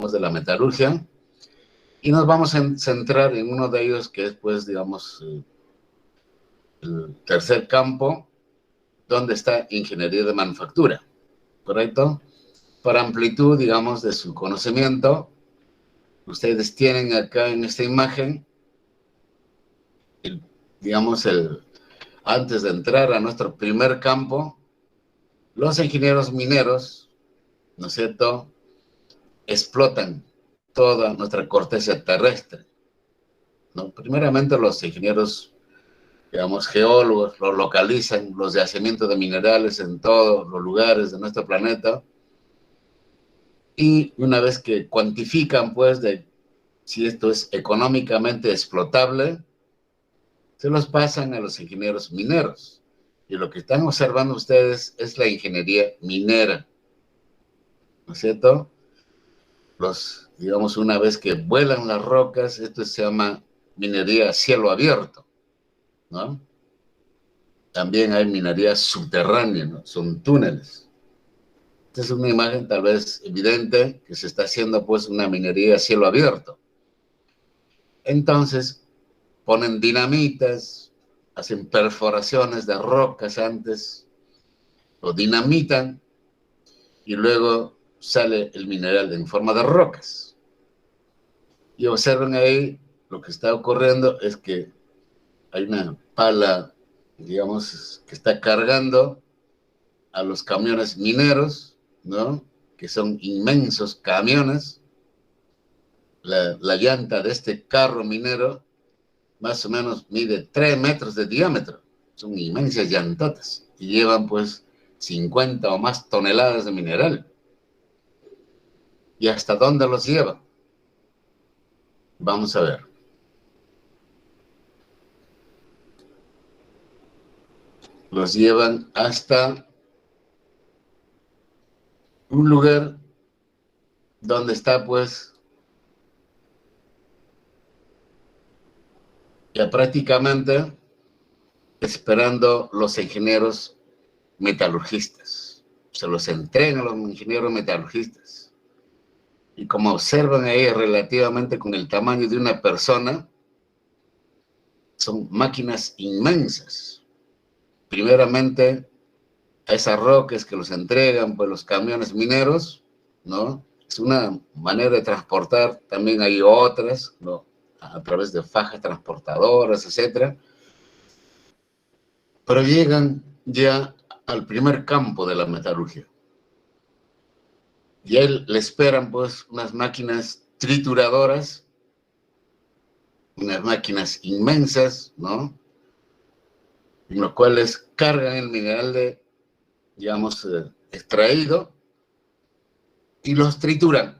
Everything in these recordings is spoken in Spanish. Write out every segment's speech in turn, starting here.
de la metalurgia, y nos vamos a centrar en uno de ellos que es, pues, digamos, el tercer campo, donde está ingeniería de manufactura, ¿correcto? Para amplitud, digamos, de su conocimiento, ustedes tienen acá en esta imagen, digamos, antes de entrar a nuestro primer campo, los ingenieros mineros, ¿no es cierto?, explotan toda nuestra corteza terrestre, ¿no? Primeramente los ingenieros, digamos, geólogos, los localizan, los yacimientos de minerales en todos los lugares de nuestro planeta, y una vez que cuantifican, pues, de si esto es económicamente explotable, se los pasan a los ingenieros mineros. Y lo que están observando ustedes es la ingeniería minera, ¿no es cierto? Digamos, una vez que vuelan las rocas, esto se llama minería a cielo abierto, ¿no? También hay minería subterránea, ¿no? Son túneles. Esta es una imagen tal vez evidente que se está haciendo, pues, una minería a cielo abierto. Entonces, ponen dinamitas, hacen perforaciones de rocas antes, lo dinamitan y luego sale el mineral en forma de rocas. Y observen ahí, lo que está ocurriendo es que hay una pala, digamos, que está cargando a los camiones mineros, ¿no? Que son inmensos camiones. La llanta de este carro minero más o menos mide 3 metros de diámetro. Son inmensas llantotas y llevan, pues, 50 o más toneladas de mineral. ¿Y hasta dónde los llevan? Vamos a ver. Los llevan hasta un lugar donde está, pues, ya prácticamente esperando los ingenieros metalurgistas. Se los entregan a los ingenieros metalurgistas. Y como observan ahí, relativamente con el tamaño de una persona, son máquinas inmensas. Primeramente, a esas rocas que los entregan, pues, los camiones mineros, ¿no? Es una manera de transportar. También hay otras, ¿no?, a través de fajas transportadoras, etcétera. Pero llegan ya al primer campo de la metalurgia. Y ahí le esperan, pues, unas máquinas trituradoras, unas máquinas inmensas, ¿no?, en los cuales cargan el mineral digamos, extraído y los trituran.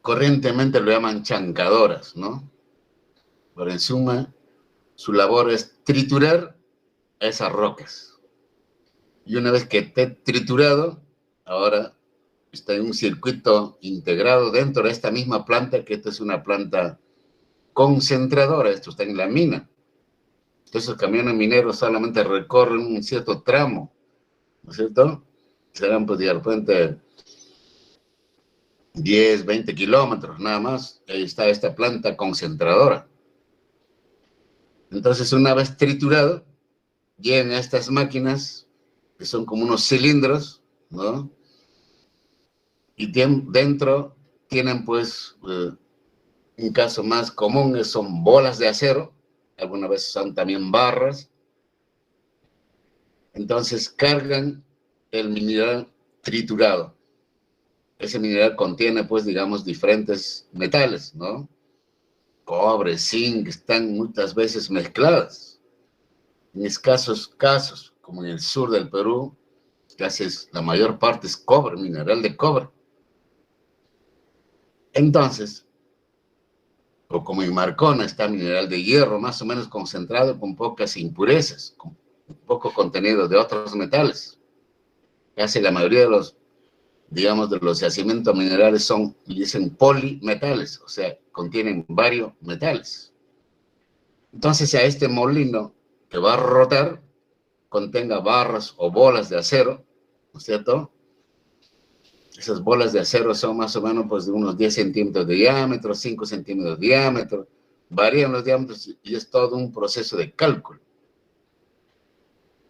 Corrientemente lo llaman chancadoras, ¿no? Pero en suma, su labor es triturar esas rocas. Y una vez que esté triturado, ahora está en un circuito integrado dentro de esta misma planta, que esta es una planta concentradora, esto está en la mina. Entonces los camiones mineros solamente recorren un cierto tramo, ¿no es cierto? Serán, pues, de repente 10, 20 kilómetros nada más. Ahí está esta planta concentradora. Entonces, una vez triturado, llegan a estas máquinas, que son como unos cilindros, ¿no? Y dentro tienen, pues, un caso más común, son bolas de acero, algunas veces son también barras. Entonces cargan el mineral triturado. Ese mineral contiene, pues, digamos, diferentes metales, ¿no? Cobre, zinc, están muchas veces mezcladas. En escasos casos, como en el sur del Perú, casi la mayor parte es cobre, mineral de cobre. Entonces, o como en Marcona está mineral de hierro, más o menos concentrado, con pocas impurezas, con poco contenido de otros metales. Casi la mayoría de los, digamos, de los yacimientos minerales son, dicen, polimetales, o sea, contienen varios metales. Entonces, a este molino que va a rotar, contenga barras o bolas de acero, ¿no es cierto?, Esas bolas de acero son más o menos pues, de unos 10 centímetros de diámetro, 5 centímetros de diámetro, varían los diámetros y es todo un proceso de cálculo.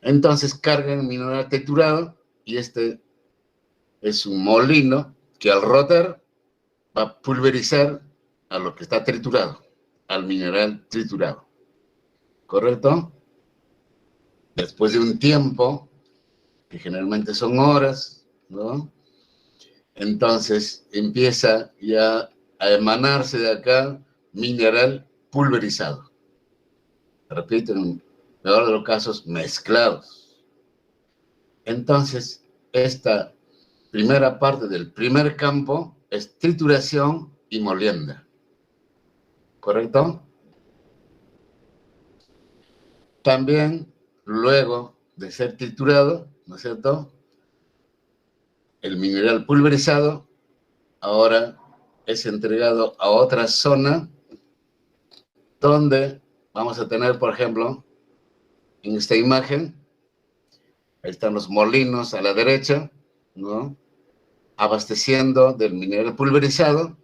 Entonces cargan el mineral triturado y este es un molino que al rotar va a pulverizar a lo que está triturado, al mineral triturado. ¿Correcto? Después de un tiempo, que generalmente son horas, ¿no? Entonces empieza ya a emanarse de acá mineral pulverizado. Repito, en el peor de los casos, mezclados. Entonces, esta primera parte del primer campo es trituración y molienda. ¿Correcto? También, luego de ser triturado, ¿no es cierto?, el mineral pulverizado ahora es entregado a otra zona donde vamos a tener, por ejemplo, en esta imagen, ahí están los molinos a la derecha, ¿no?, abasteciendo del mineral pulverizado,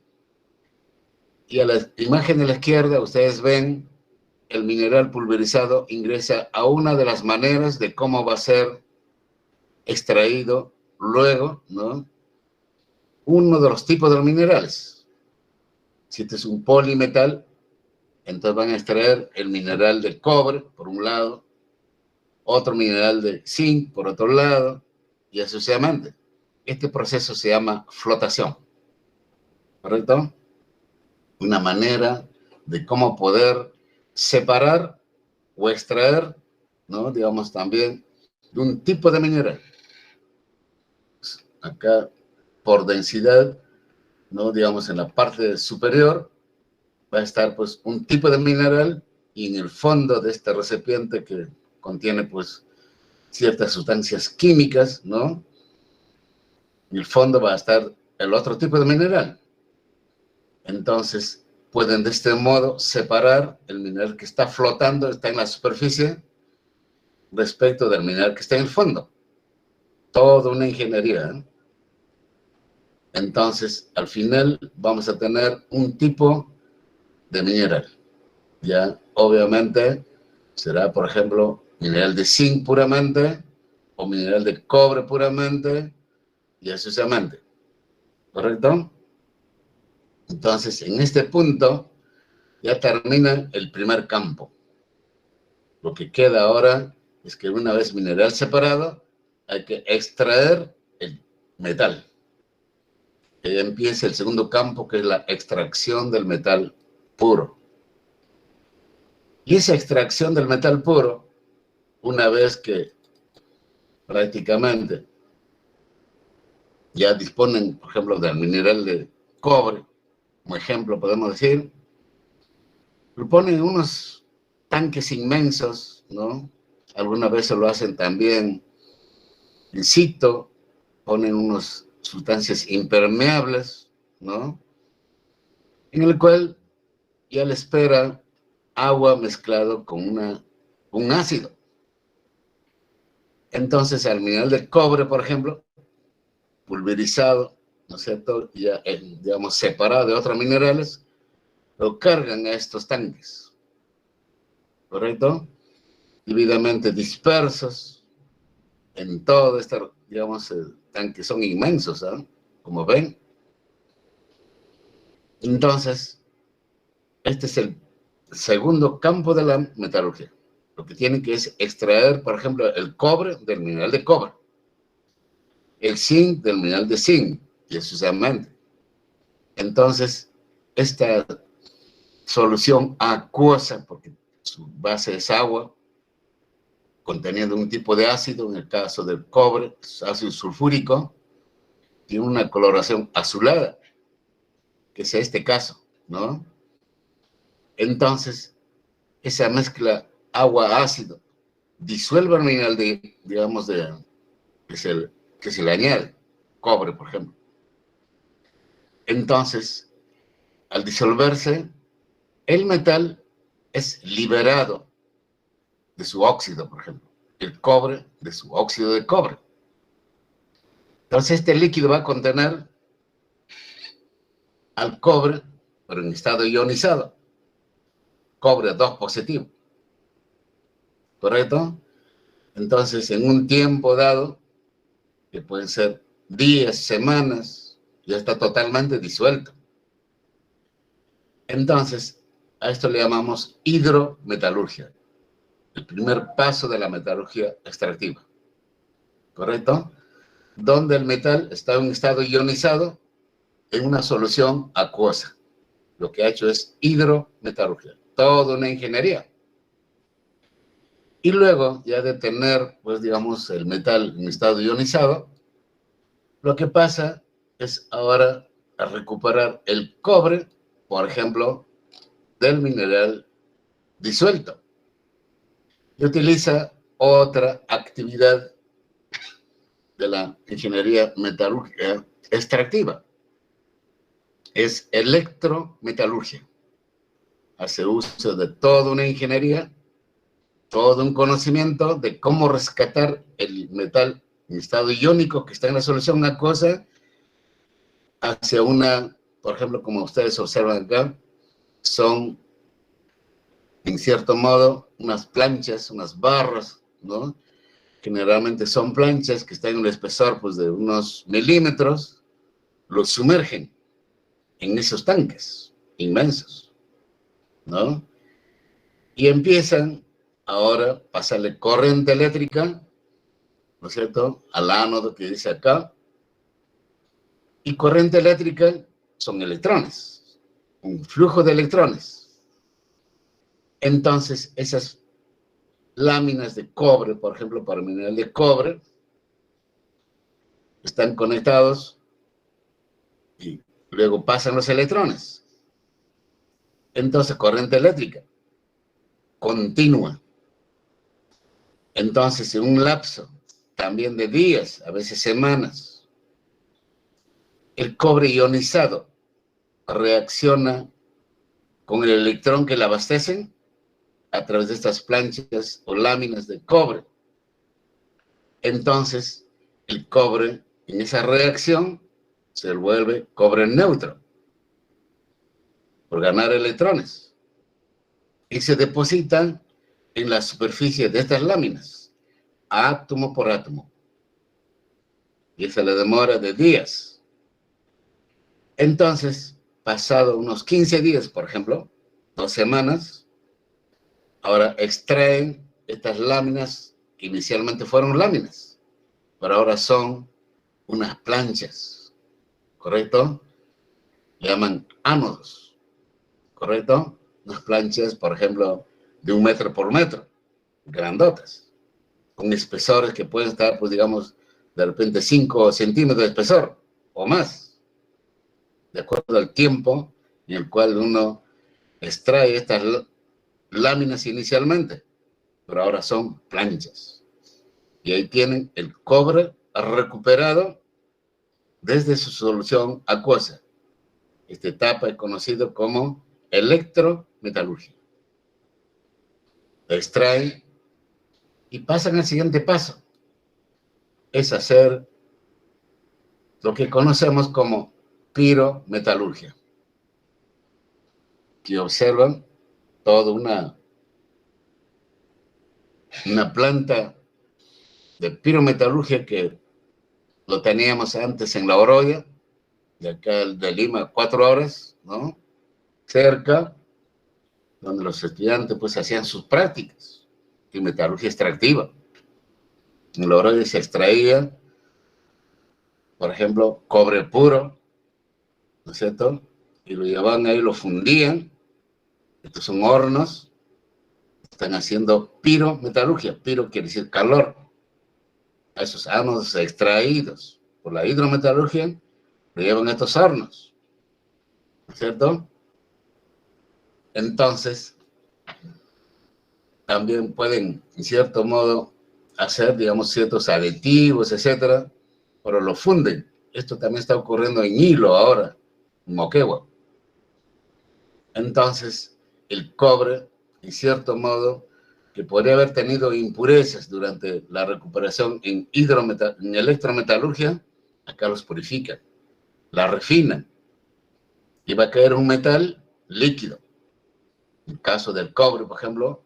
y a la imagen de la izquierda ustedes ven el mineral pulverizado ingresa a una de las maneras de cómo va a ser extraído luego, ¿no?, uno de los tipos de los minerales. Si este es un polimetal, entonces van a extraer el mineral del cobre, por un lado, otro mineral de zinc, por otro lado, y así sucesivamente. Este proceso se llama flotación, ¿correcto? Una manera de cómo poder separar o extraer, ¿no?, digamos también, de un tipo de mineral. Acá, por densidad, ¿no?, digamos, en la parte superior, va a estar, pues, un tipo de mineral, y en el fondo de este recipiente que contiene, pues, ciertas sustancias químicas, ¿no?, en el fondo va a estar el otro tipo de mineral. Entonces, pueden de este modo separar el mineral que está flotando, está en la superficie, respecto del mineral que está en el fondo. Toda una ingeniería, ¿eh? Entonces, al final vamos a tener un tipo de mineral. Ya, obviamente, será, por ejemplo, mineral de zinc puramente, o mineral de cobre puramente, y así sucesivamente. ¿Correcto? Entonces, en este punto, ya termina el primer campo. Lo que queda ahora es que una vez mineral separado, hay que extraer el metal. Y empieza el segundo campo, que es la extracción del metal puro. Y esa extracción del metal puro, una vez que prácticamente ya disponen, por ejemplo, del mineral de cobre, como ejemplo podemos decir, lo ponen en unos tanques inmensos, ¿no? Algunas veces lo hacen también in situ, ponen unas sustancias impermeables, ¿no?, en el cual ya le espera agua mezclado con un ácido. Entonces, al mineral de cobre, por ejemplo, pulverizado, ¿no es cierto?, ya, digamos, separado de otros minerales, lo cargan a estos tanques, ¿correcto? Debidamente dispersos en todo este, digamos, tanques son inmensos, ¿eh?, como ven. Entonces, este es el segundo campo de la metalurgia. Lo que tienen que es extraer, por ejemplo, el cobre del mineral de cobre, el zinc del mineral de zinc, y eso es diamante. Entonces, esta solución acuosa, porque su base es agua, conteniendo un tipo de ácido, en el caso del cobre, ácido sulfúrico, tiene una coloración azulada, que es este caso, ¿no? Entonces, esa mezcla agua-ácido disuelve el mineral de, digamos, que se le añade, cobre, por ejemplo. Entonces, al disolverse, el metal es liberado de su óxido, por ejemplo, el cobre de su óxido de cobre. Entonces este líquido va a contener al cobre, pero en estado ionizado. Cobre 2 positivo. ¿Correcto? Entonces, en un tiempo dado, que pueden ser días, semanas, ya está totalmente disuelto. Entonces, a esto le llamamos hidrometalurgia. El primer paso de la metalurgia extractiva. ¿Correcto? Donde el metal está en un estado ionizado en una solución acuosa. Lo que ha hecho es hidrometalurgia. Toda una ingeniería. Y luego, ya de tener, pues digamos, el metal en estado ionizado, lo que pasa es ahora a recuperar el cobre, por ejemplo, del mineral disuelto. Y utiliza otra actividad de la ingeniería metalúrgica extractiva. Es electrometalurgia. Hace uso de toda una ingeniería, todo un conocimiento de cómo rescatar el metal en estado iónico que está en la solución acuosa hacia una, por ejemplo, como ustedes observan acá, son, en cierto modo, unas planchas, unas barras, ¿no? Generalmente son planchas que están en un espesor pues, de unos milímetros, los sumergen en esos tanques inmensos, ¿no? Y empiezan ahora a pasarle corriente eléctrica, ¿no es cierto?, al ánodo que dice acá, y corriente eléctrica son electrones, un flujo de electrones. Entonces, esas láminas de cobre, por ejemplo, para mineral de cobre, están conectados y luego pasan los electrones. Entonces, corriente eléctrica continua. Entonces, en un lapso también de días, a veces semanas, el cobre ionizado reacciona con el electrón que le abastecen a través de estas planchas o láminas de cobre. Entonces, el cobre en esa reacción se vuelve cobre neutro por ganar electrones y se depositan en la superficie de estas láminas, átomo por átomo. Y esa le demora de días. Entonces, pasado unos 15 días, por ejemplo, 2 semanas, ahora extraen estas láminas que inicialmente fueron láminas, pero ahora son unas planchas, ¿correcto? Le llaman ánodos, ¿correcto? Unas planchas, por ejemplo, de 1 metro por metro, grandotas, con espesores que pueden estar, pues digamos, de repente 5 centímetros de espesor o más, de acuerdo al tiempo en el cual uno extrae estas láminas inicialmente, pero ahora son planchas. Y ahí tienen el cobre recuperado desde su solución acuosa. Esta etapa es conocida como electrometalurgia. Lo extraen y pasan al siguiente paso. Es hacer lo que conocemos como pirometalurgia, que observan toda una planta de pirometalurgia que lo teníamos antes en La Oroya, de acá de Lima, 4 horas, ¿no? Cerca, donde los estudiantes pues hacían sus prácticas de metalurgia extractiva. En La Oroya se extraía, por ejemplo, cobre puro, ¿no es cierto? Y lo llevaban ahí, lo fundían. Estos son hornos, están haciendo pirometalurgia. Piro quiere decir calor. A esos ánodos extraídos por la hidrometalurgia, lo llevan a estos hornos, ¿no es cierto? Entonces, también pueden, en cierto modo, hacer, digamos, ciertos aditivos, etcétera, pero lo funden. Esto también está ocurriendo en Hilo ahora, en Moquegua. Entonces, el cobre, en cierto modo, que podría haber tenido impurezas durante la recuperación en electrometalurgia, acá los purifican, la refinan, y va a caer un metal líquido. En el caso del cobre, por ejemplo,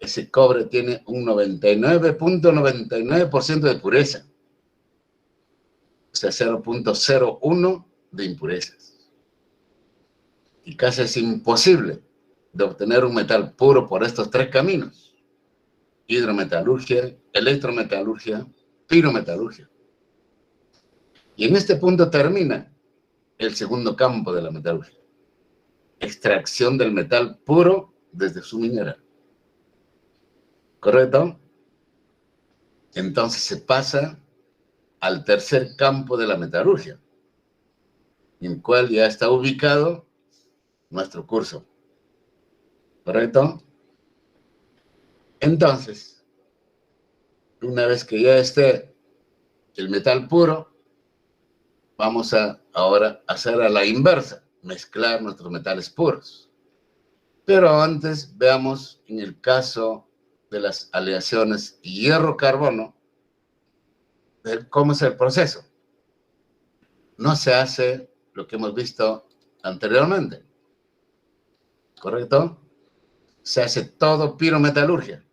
ese cobre tiene un 99.99% de pureza, o sea, 0.01 de impurezas. Y casi es imposible de obtener un metal puro por estos tres caminos: hidrometalurgia, electrometalurgia, pirometalurgia. Y en este punto termina el segundo campo de la metalurgia: extracción del metal puro desde su mineral. ¿Correcto? Entonces se pasa al tercer campo de la metalurgia, en el cual ya está ubicado nuestro curso. ¿Correcto? Entonces, una vez que ya esté el metal puro, vamos a ahora hacer a la inversa, mezclar nuestros metales puros. Pero antes veamos en el caso de las aleaciones hierro-carbono, cómo es el proceso. No se hace lo que hemos visto anteriormente, ¿correcto? Se hace todo pirometalurgia.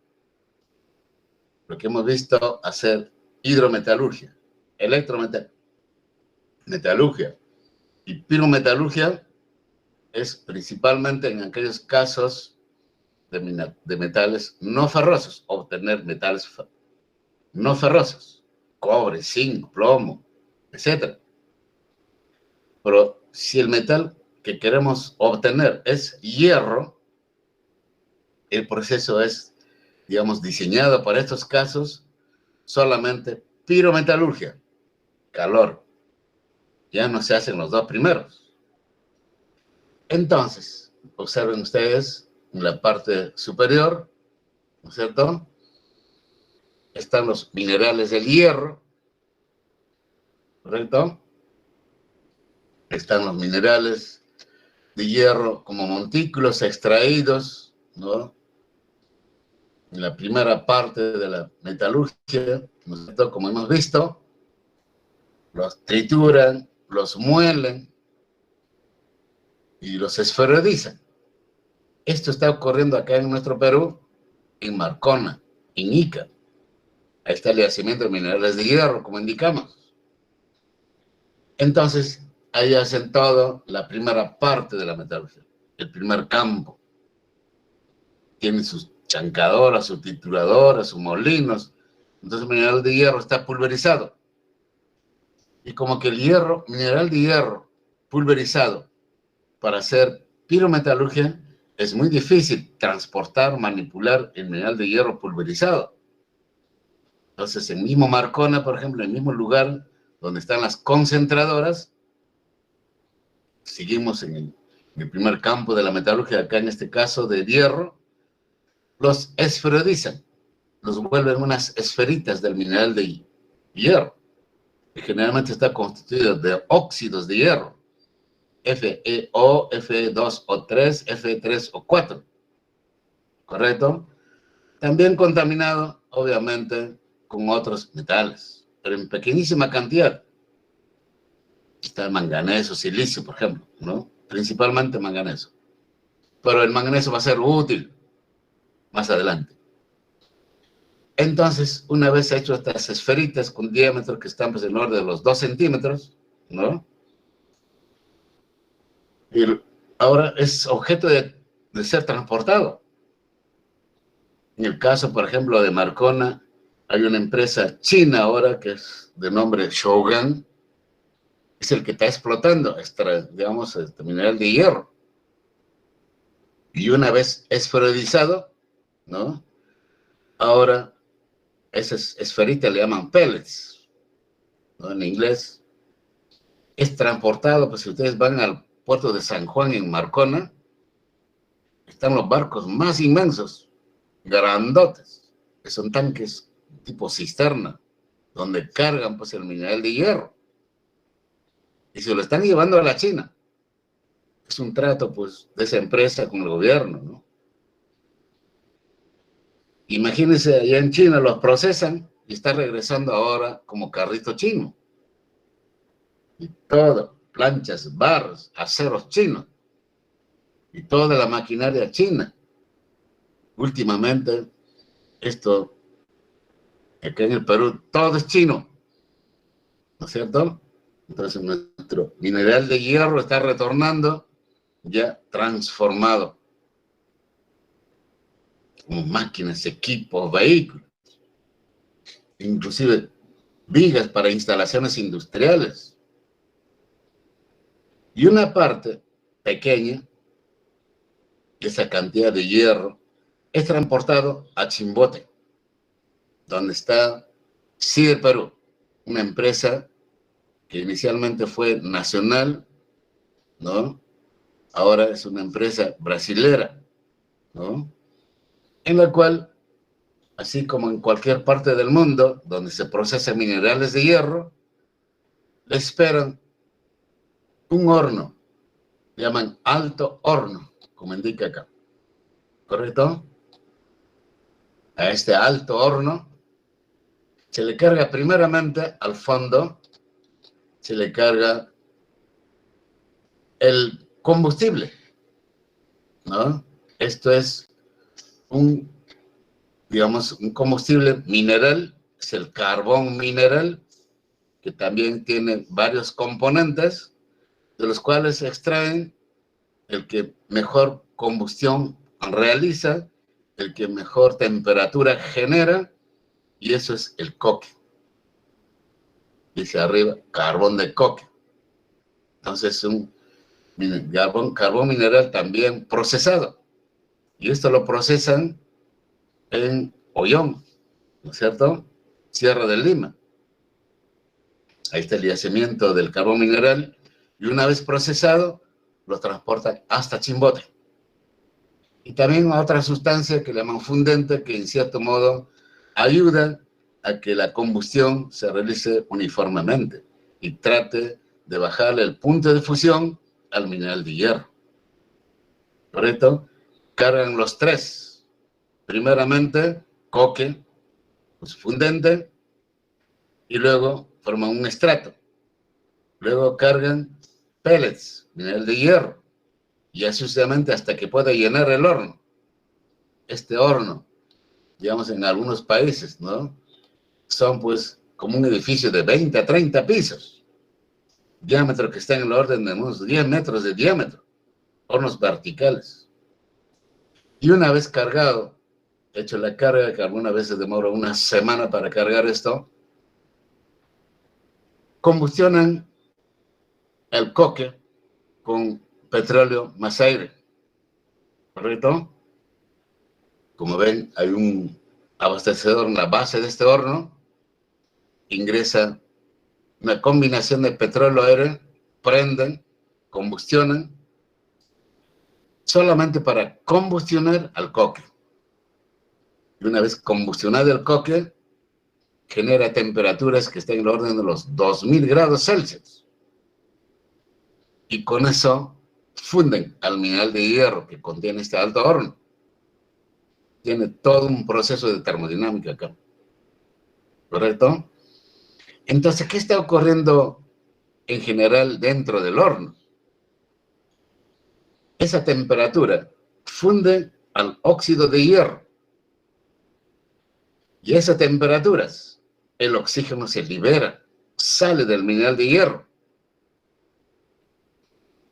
Lo que hemos visto hacer hidrometalurgia, electrometalurgia y pirometalurgia es principalmente en aquellos casos de metales no ferrosos, obtener metales no ferrosos, cobre, zinc, plomo, etc. Pero si el metal que queremos obtener es hierro, el proceso es, digamos, diseñado para estos casos solamente pirometalurgia, calor. Ya no se hacen los dos primeros. Entonces, observen ustedes en la parte superior, ¿no es cierto? Están los minerales del hierro, ¿correcto? Están los minerales de hierro como montículos extraídos, ¿no? En la primera parte de la metalurgia, ¿no es cierto? Como hemos visto, los trituran, los muelen y los esferoidizan. Esto está ocurriendo acá en nuestro Perú, en Marcona, en Ica. Ahí está el yacimiento de minerales de hierro, como indicamos. Entonces, ahí hacen todo la primera parte de la metalurgia, el primer campo. Tienen sus chancadoras, sus trituradoras, sus molinos. Entonces el mineral de hierro está pulverizado. Y como que el hierro, mineral de hierro pulverizado para hacer pirometalurgia, es muy difícil transportar, manipular el mineral de hierro pulverizado. Entonces, en mismo Marcona, por ejemplo, en el mismo lugar donde están las concentradoras, seguimos en el primer campo de la metalurgia, acá en este caso de hierro, los esferoidizan, los vuelven unas esferitas del mineral de hierro, que generalmente está constituido de óxidos de hierro, FeO, Fe2O3, Fe3O4, ¿correcto? También contaminado, obviamente, con otros metales, pero en pequeñísima cantidad. Está el manganeso, silicio, por ejemplo, ¿no? Principalmente manganeso. Pero el manganeso va a ser útil más adelante. Entonces, una vez hecho estas esferitas con diámetro que están pues, en orden de los 2 centímetros, ¿no? Y ahora es objeto de ser transportado. En el caso, por ejemplo, de Marcona, hay una empresa china ahora que es de nombre Shougang, es el que está explotando, digamos, este mineral de hierro. Y una vez esferoidizado, ¿no? Ahora, esa esferita le llaman pellets, ¿no? En inglés. Es transportado, pues si ustedes van al puerto de San Juan en Marcona, están los barcos más inmensos, grandotes, que son tanques tipo cisterna, donde cargan pues el mineral de hierro. Y se lo están llevando a la China. Es un trato pues de esa empresa con el gobierno, ¿no? Imagínense, allá en China los procesan y está regresando ahora como carrito chino. y todo, planchas, barros, aceros chinos, y toda la maquinaria china. Últimamente, esto, acá en el Perú, todo es chino, ¿no es cierto? Entonces nuestro mineral de hierro está retornando ya transformado, como máquinas, equipos, vehículos, inclusive vigas para instalaciones industriales. Y una parte pequeña de esa cantidad de hierro es transportado a Chimbote, donde está Sider Perú, una empresa que inicialmente fue nacional, ¿no? Ahora es una empresa brasilera, ¿no? En la cual, así como en cualquier parte del mundo donde se procesan minerales de hierro, le esperan un horno, llaman alto horno, como indica acá, ¿correcto? A este alto horno se le carga primeramente al fondo, se le carga el combustible, ¿no? Esto es un, digamos, un combustible mineral, es el carbón mineral, que también tiene varios componentes, de los cuales se extraen el que mejor combustión realiza, el que mejor temperatura genera, y eso es el coque. Dice arriba, carbón de coque. Entonces, un carbón mineral también procesado. Y esto lo procesan en Ollón, ¿no es cierto? Sierra de Lima. Ahí está el yacimiento del carbón mineral, y una vez procesado, lo transportan hasta Chimbote. Y también a otra sustancia que le llaman fundente, que en cierto modo ayuda a que la combustión se realice uniformemente y trate de bajarle el punto de fusión al mineral de hierro. ¿Correcto? Cargan los tres. Primeramente, coque, pues fundente, y luego forman un estrato. Luego cargan pellets, mineral de hierro, y así sucesivamente hasta que pueda llenar el horno. Este horno, digamos, en algunos países, ¿no? Son pues como un edificio de 20 a 30 pisos, diámetro que está en el orden de unos 10 metros de diámetro, hornos verticales. Y una vez cargado, hecho la carga, que algunas veces demora una semana para cargar esto, combustionan el coque con petróleo más aire, ¿correcto? Como ven, hay un abastecedor en la base de este horno, ingresa una combinación de petróleo-aire, prenden, combustionan, solamente para combustionar al coque. Y una vez combustionado el coque, genera temperaturas que están en el orden de los 2000 grados Celsius. Y con eso funden al mineral de hierro que contiene este alto horno. Tiene todo un proceso de termodinámica acá, ¿correcto? Entonces, ¿qué está ocurriendo en general dentro del horno? Esa temperatura funde al óxido de hierro. Y a esas temperaturas, el oxígeno se libera, sale del mineral de hierro.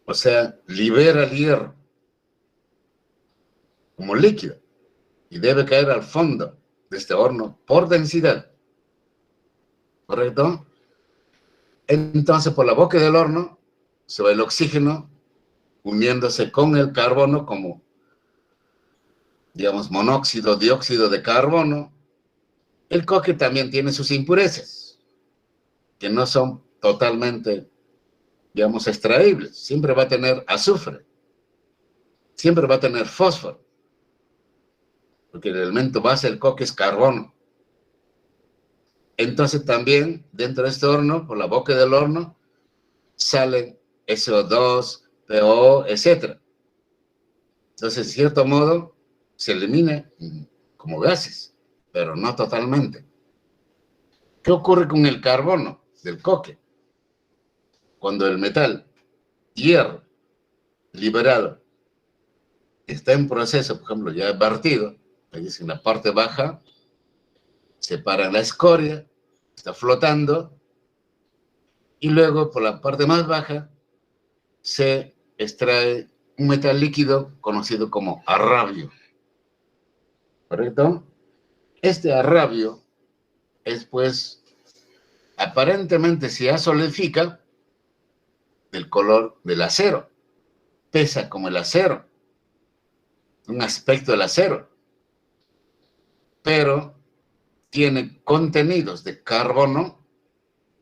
O sea, libera el hierro como líquido y debe caer al fondo de este horno por densidad. ¿Correcto? Entonces, por la boca del horno se va el oxígeno uniéndose con el carbono como, digamos, monóxido, dióxido de carbono. El coque también tiene sus impurezas, que no son totalmente, digamos, extraíbles. Siempre va a tener azufre, siempre va a tener fósforo, porque el elemento base del coque es carbono. Entonces también dentro de este horno, por la boca del horno, salen SO2, PO, etc. Entonces, de cierto modo, se elimina como gases, pero no totalmente. ¿Qué ocurre con el carbono del coque? cuando el metal hierro liberado está en proceso, por ejemplo, ya vertido, es decir, en la parte baja, separa la escoria, está flotando, y luego por la parte más baja se extrae un metal líquido conocido como arrabio. ¿Correcto? Este arrabio es, pues, aparentemente, si ya solidifica, del color del acero. Pesa como el acero, un aspecto del acero, pero tiene contenidos de carbono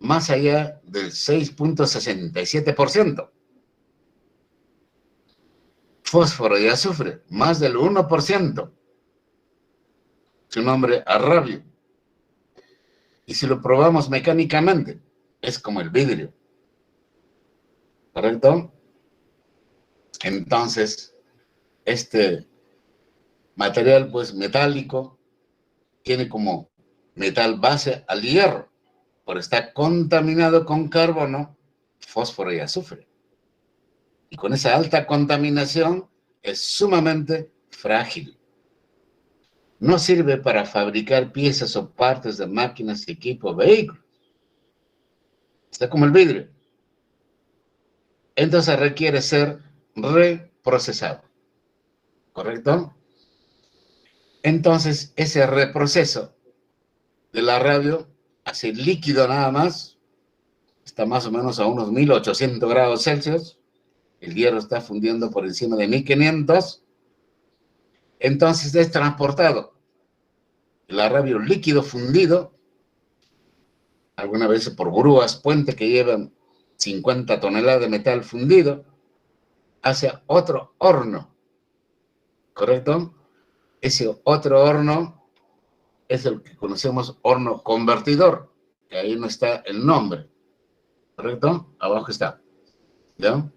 más allá del 6.67%. Fósforo y azufre, más del 1%. Su nombre, arrabio. Y si lo probamos mecánicamente, es como el vidrio. ¿Correcto? Entonces, este material, pues, metálico, tiene como metal base al hierro, pero está contaminado con carbono, fósforo y azufre. Y con esa alta contaminación es sumamente frágil. No sirve para fabricar piezas o partes de máquinas, equipo, vehículos. Está como el vidrio. Entonces requiere ser reprocesado. ¿Correcto? Entonces ese reproceso del arrabio hace líquido nada más, está más o menos a unos 1800 grados Celsius, el hierro está fundiendo por encima de 1500, entonces es transportado el arrabio líquido fundido, algunas veces por grúas puente que llevan 50 toneladas de metal fundido, hacia otro horno, ¿correcto? Ese otro horno es el que conocemos horno convertidor, que ahí no está el nombre, ¿correcto? Abajo está, ¿ya?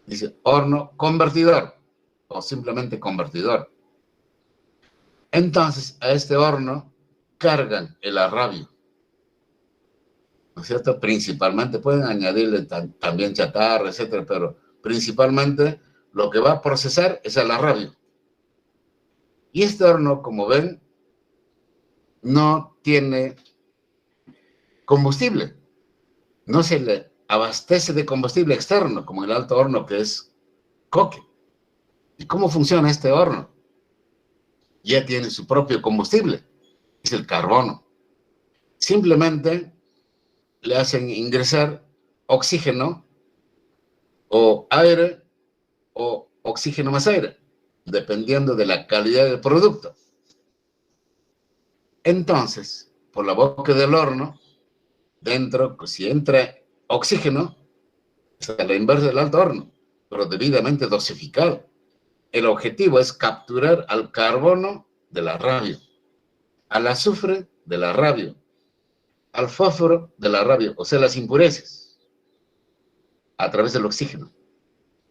Dice horno convertidor, o simplemente convertidor. Entonces, a este horno cargan el arrabio, ¿no es cierto? Principalmente, pueden añadirle también chatarra, etcétera, pero principalmente lo que va a procesar es el arrabio. Y este horno, como ven, no tiene combustible, no se le abastece de combustible externo, como el alto horno que es coque. ¿Y cómo funciona este horno? Ya tiene su propio combustible, es el carbono. Simplemente le hacen ingresar oxígeno o aire o oxígeno más aire, dependiendo de la calidad del producto. Entonces, por la boca del horno, dentro, pues, si entra oxígeno, es a la inversa del alto horno, pero debidamente dosificado. El objetivo es capturar al carbono del arrabio, al azufre del arrabio, al fósforo del arrabio, o sea, las impurezas, a través del oxígeno.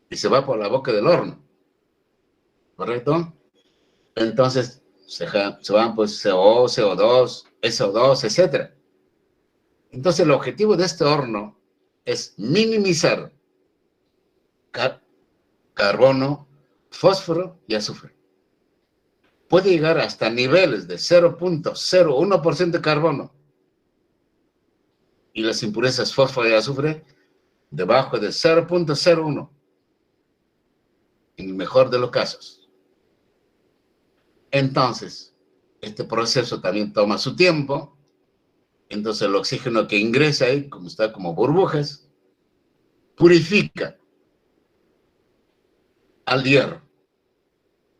Y se va por la boca del horno, ¿correcto? Entonces se van, pues, CO, CO2, SO2, etc. Entonces el objetivo de este horno es minimizar carbono, fósforo y azufre. Puede llegar hasta niveles de 0.01% de carbono y las impurezas fósforo y azufre debajo de 0.01, en el mejor de los casos. Entonces, este proceso también toma su tiempo. Entonces el oxígeno que ingresa ahí, como está como burbujas, purifica al hierro.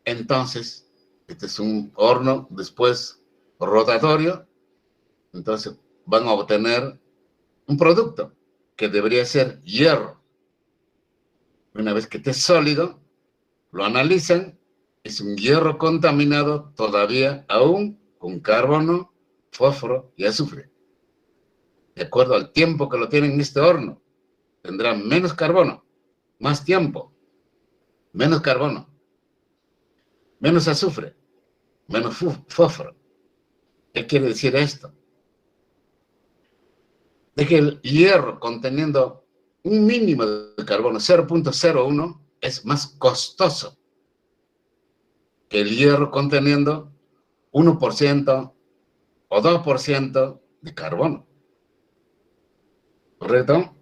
Entonces, este es un horno después rotatorio. Entonces van a obtener un producto que debería ser hierro. Una vez que esté sólido, lo analizan, es un hierro contaminado todavía aún con carbono, fósforo y azufre. De acuerdo al tiempo que lo tienen en este horno, tendrá menos carbono, más tiempo, menos carbono, menos azufre, menos fósforo. ¿Qué quiere decir esto? De que el hierro conteniendo un mínimo de carbono 0.01 es más costoso que el hierro conteniendo 1% o 2% de carbono. ¿Correcto?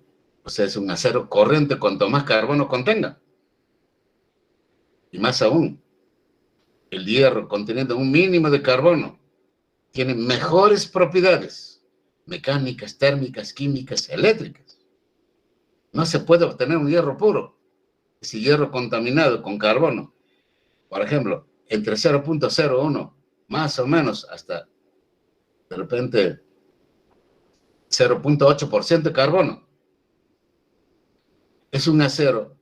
O sea, es un acero corriente cuanto más carbono contenga. Y más aún, el hierro conteniendo un mínimo de carbono tiene mejores propiedades mecánicas, térmicas, químicas, eléctricas. No se puede obtener un hierro puro. Ese hierro contaminado con carbono, por ejemplo, entre 0.01 más o menos hasta de repente 0.8% de carbono. Es un acero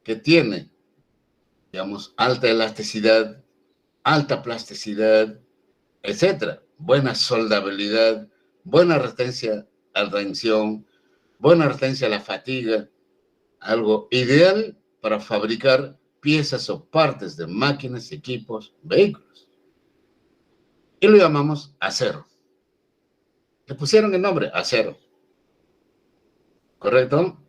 que tiene, digamos, alta elasticidad, alta plasticidad, etcétera. Buena soldabilidad, buena resistencia a la tensión, buena resistencia a la fatiga. Algo ideal para fabricar piezas o partes de máquinas, equipos, vehículos. Y lo llamamos acero. Le pusieron el nombre acero. ¿Correcto?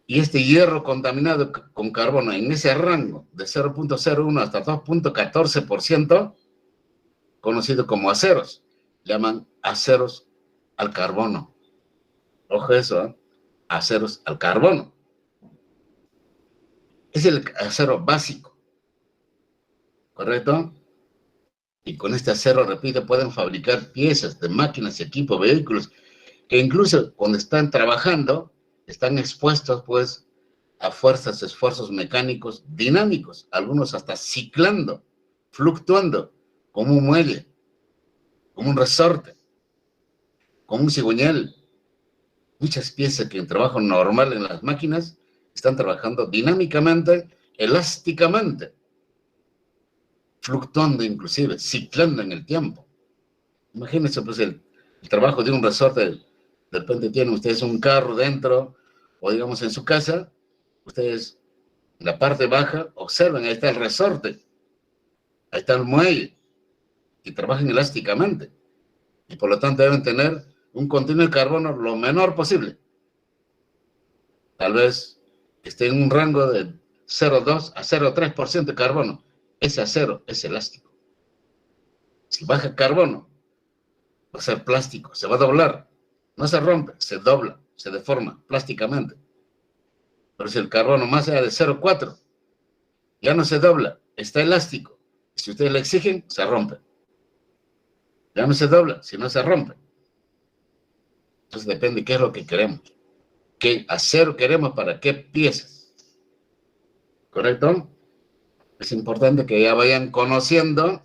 Y este hierro contaminado con carbono en ese rango de 0.01 hasta 2.14%, conocido como aceros, llaman aceros al carbono. Ojo eso, ¿eh? Aceros al carbono. Es el acero básico, ¿correcto? Y con este acero, repito, pueden fabricar piezas de máquinas, equipos, vehículos, que incluso cuando están trabajando, están expuestos, pues, a fuerzas, esfuerzos mecánicos dinámicos, algunos hasta ciclando, fluctuando, como un muelle, como un resorte, como un cigüeñal. Muchas piezas que en trabajo normal en las máquinas están trabajando dinámicamente, elásticamente, fluctuando inclusive, ciclando en el tiempo. Imagínense pues el trabajo de un resorte. De repente tienen ustedes un carro dentro, o digamos en su casa, ustedes en la parte baja observan, ahí está el resorte, ahí está el muelle, y trabajan elásticamente. Y por lo tanto deben tener un contenido de carbono lo menor posible. Tal vez esté en un rango de 0,2 a 0,3% de carbono. Ese acero es elástico. Si baja carbono, va a ser plástico, se va a doblar. No se rompe, se dobla, se deforma plásticamente. Pero si el carbono más allá de 0,4, ya no se dobla, está elástico. Si ustedes le exigen, se rompe. Ya no se dobla, si no se rompe. Entonces depende qué es lo que queremos. ¿Qué acero queremos para qué piezas? ¿Correcto? Es importante que ya vayan conociendo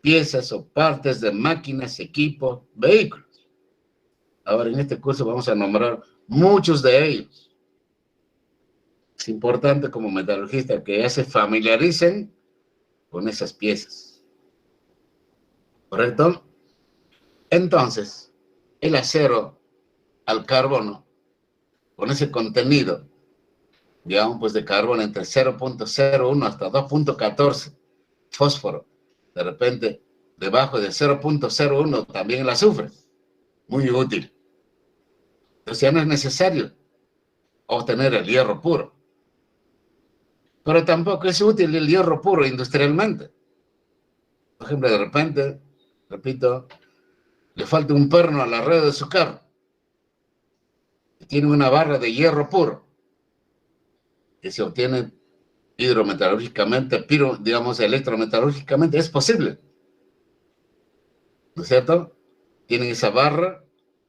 piezas o partes de máquinas, equipos, vehículos. Ahora en este curso vamos a nombrar muchos de ellos. Es importante como metalurgista que ya se familiaricen con esas piezas. ¿Correcto? Entonces, el acero al carbono, con ese contenido, digamos, pues de carbono entre 0.01 hasta 2.14, fósforo, de repente, debajo de 0.01 también el azufre, muy útil. Entonces ya no es necesario obtener el hierro puro. Pero tampoco es útil el hierro puro industrialmente. Por ejemplo, de repente, repito, le falta un perno a la rueda de su carro. Tiene una barra de hierro puro que se obtiene hidrometalúrgicamente, pero digamos electrometalúrgicamente, es posible. ¿No es cierto? Tienen esa barra,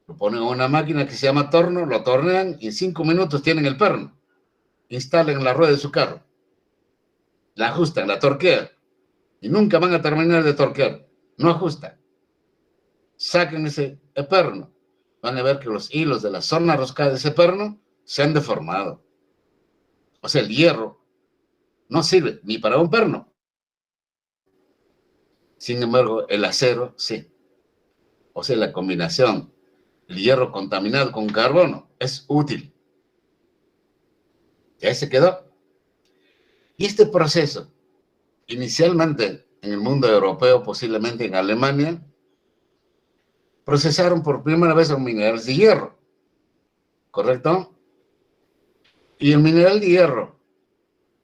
lo ponen a una máquina que se llama torno, lo tornean y en 5 minutos tienen el perno. Instalan la rueda de su carro. La ajustan, la torquean. Y nunca van a terminar de torquear. No ajustan. Saquen ese perno. Van a ver que los hilos de la zona roscada de ese perno se han deformado. O sea, el hierro no sirve ni para un perno. Sin embargo, el acero sí. O sea, la combinación, el hierro contaminado con carbono, es útil. Ya se quedó. Y este proceso, inicialmente en el mundo europeo, posiblemente en Alemania, procesaron por primera vez los minerales de hierro. ¿correcto? Y el mineral de hierro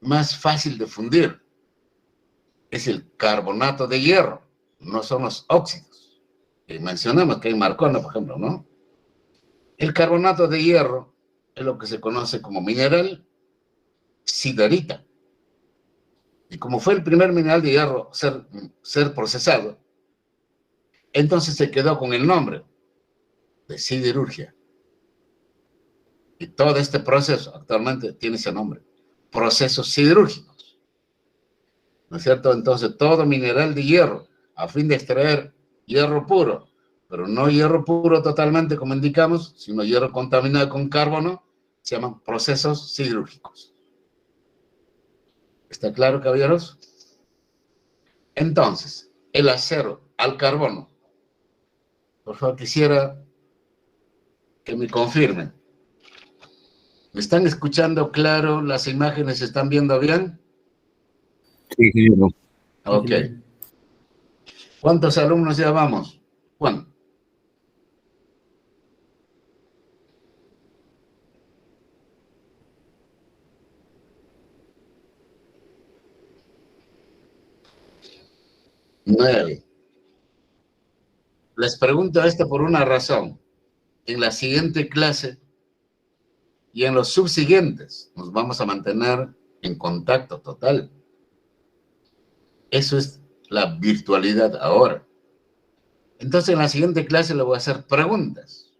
más fácil de fundir es el carbonato de hierro, no son los óxidos. Y mencionamos que hay Marcona, por ejemplo, ¿no? El carbonato de hierro es lo que se conoce como mineral siderita. Y como fue el primer mineral de hierro ser procesado, entonces se quedó con el nombre de siderurgia. Y todo este proceso actualmente tiene ese nombre, procesos siderúrgicos. ¿No es cierto? Entonces todo mineral de hierro, a fin de extraer hierro puro, pero no hierro puro totalmente como indicamos, sino hierro contaminado con carbono, se llaman procesos siderúrgicos. ¿Está claro, caballeros? Entonces, el acero al carbono. Por favor, quisiera que me confirmen. ¿Me están escuchando claro? ¿Las imágenes se están viendo bien? Sí, ingeniero. Ok. ¿Cuántos alumnos ya vamos? Juan. Nueve. Les pregunto esto por una razón. En la siguiente clase y en los subsiguientes nos vamos a mantener en contacto total. Eso es la virtualidad ahora. Entonces en la siguiente clase le voy a hacer preguntas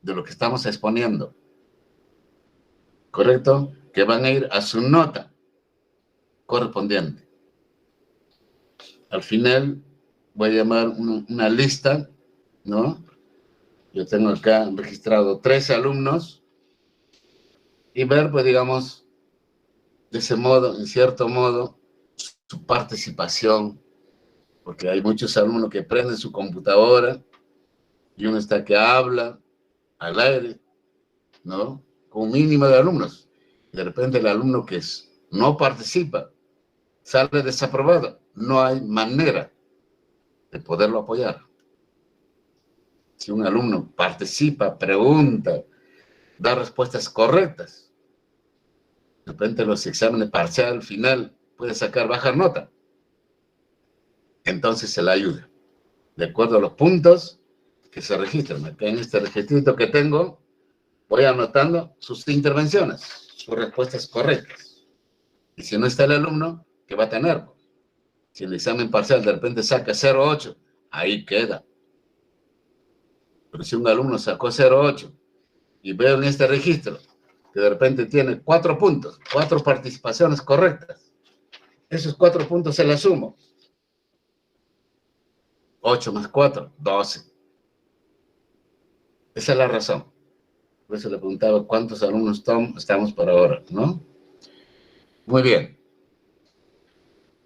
de lo que estamos exponiendo. ¿Correcto? Que van a ir a su nota correspondiente. Al final voy a llamar una lista, ¿no? Yo tengo acá registrado 13 alumnos y ver, pues digamos, de ese modo, en cierto modo, su participación, porque hay muchos alumnos que prenden su computadora y uno está que habla al aire, ¿no? Con un mínimo de alumnos. De repente el alumno que no participa sale desaprobado. No hay manera de poderlo apoyar. Si un alumno participa, pregunta, da respuestas correctas, de repente los exámenes parcial, final, puede sacar baja nota. Entonces se le ayuda, de acuerdo a los puntos que se registran. Acá en este registrito que tengo, voy anotando sus intervenciones, sus respuestas correctas. Y si no está el alumno, ¿qué va a tener? Si en el examen parcial de repente saca 0,8, ahí queda. Pero si un alumno sacó 0,8 y veo en este registro que de repente tiene 4 puntos, 4 participaciones correctas, esos 4 puntos se les sumo. 8 más 4, 12. Esa es la razón. Por eso le preguntaba cuántos alumnos estamos por ahora, ¿no? Muy bien.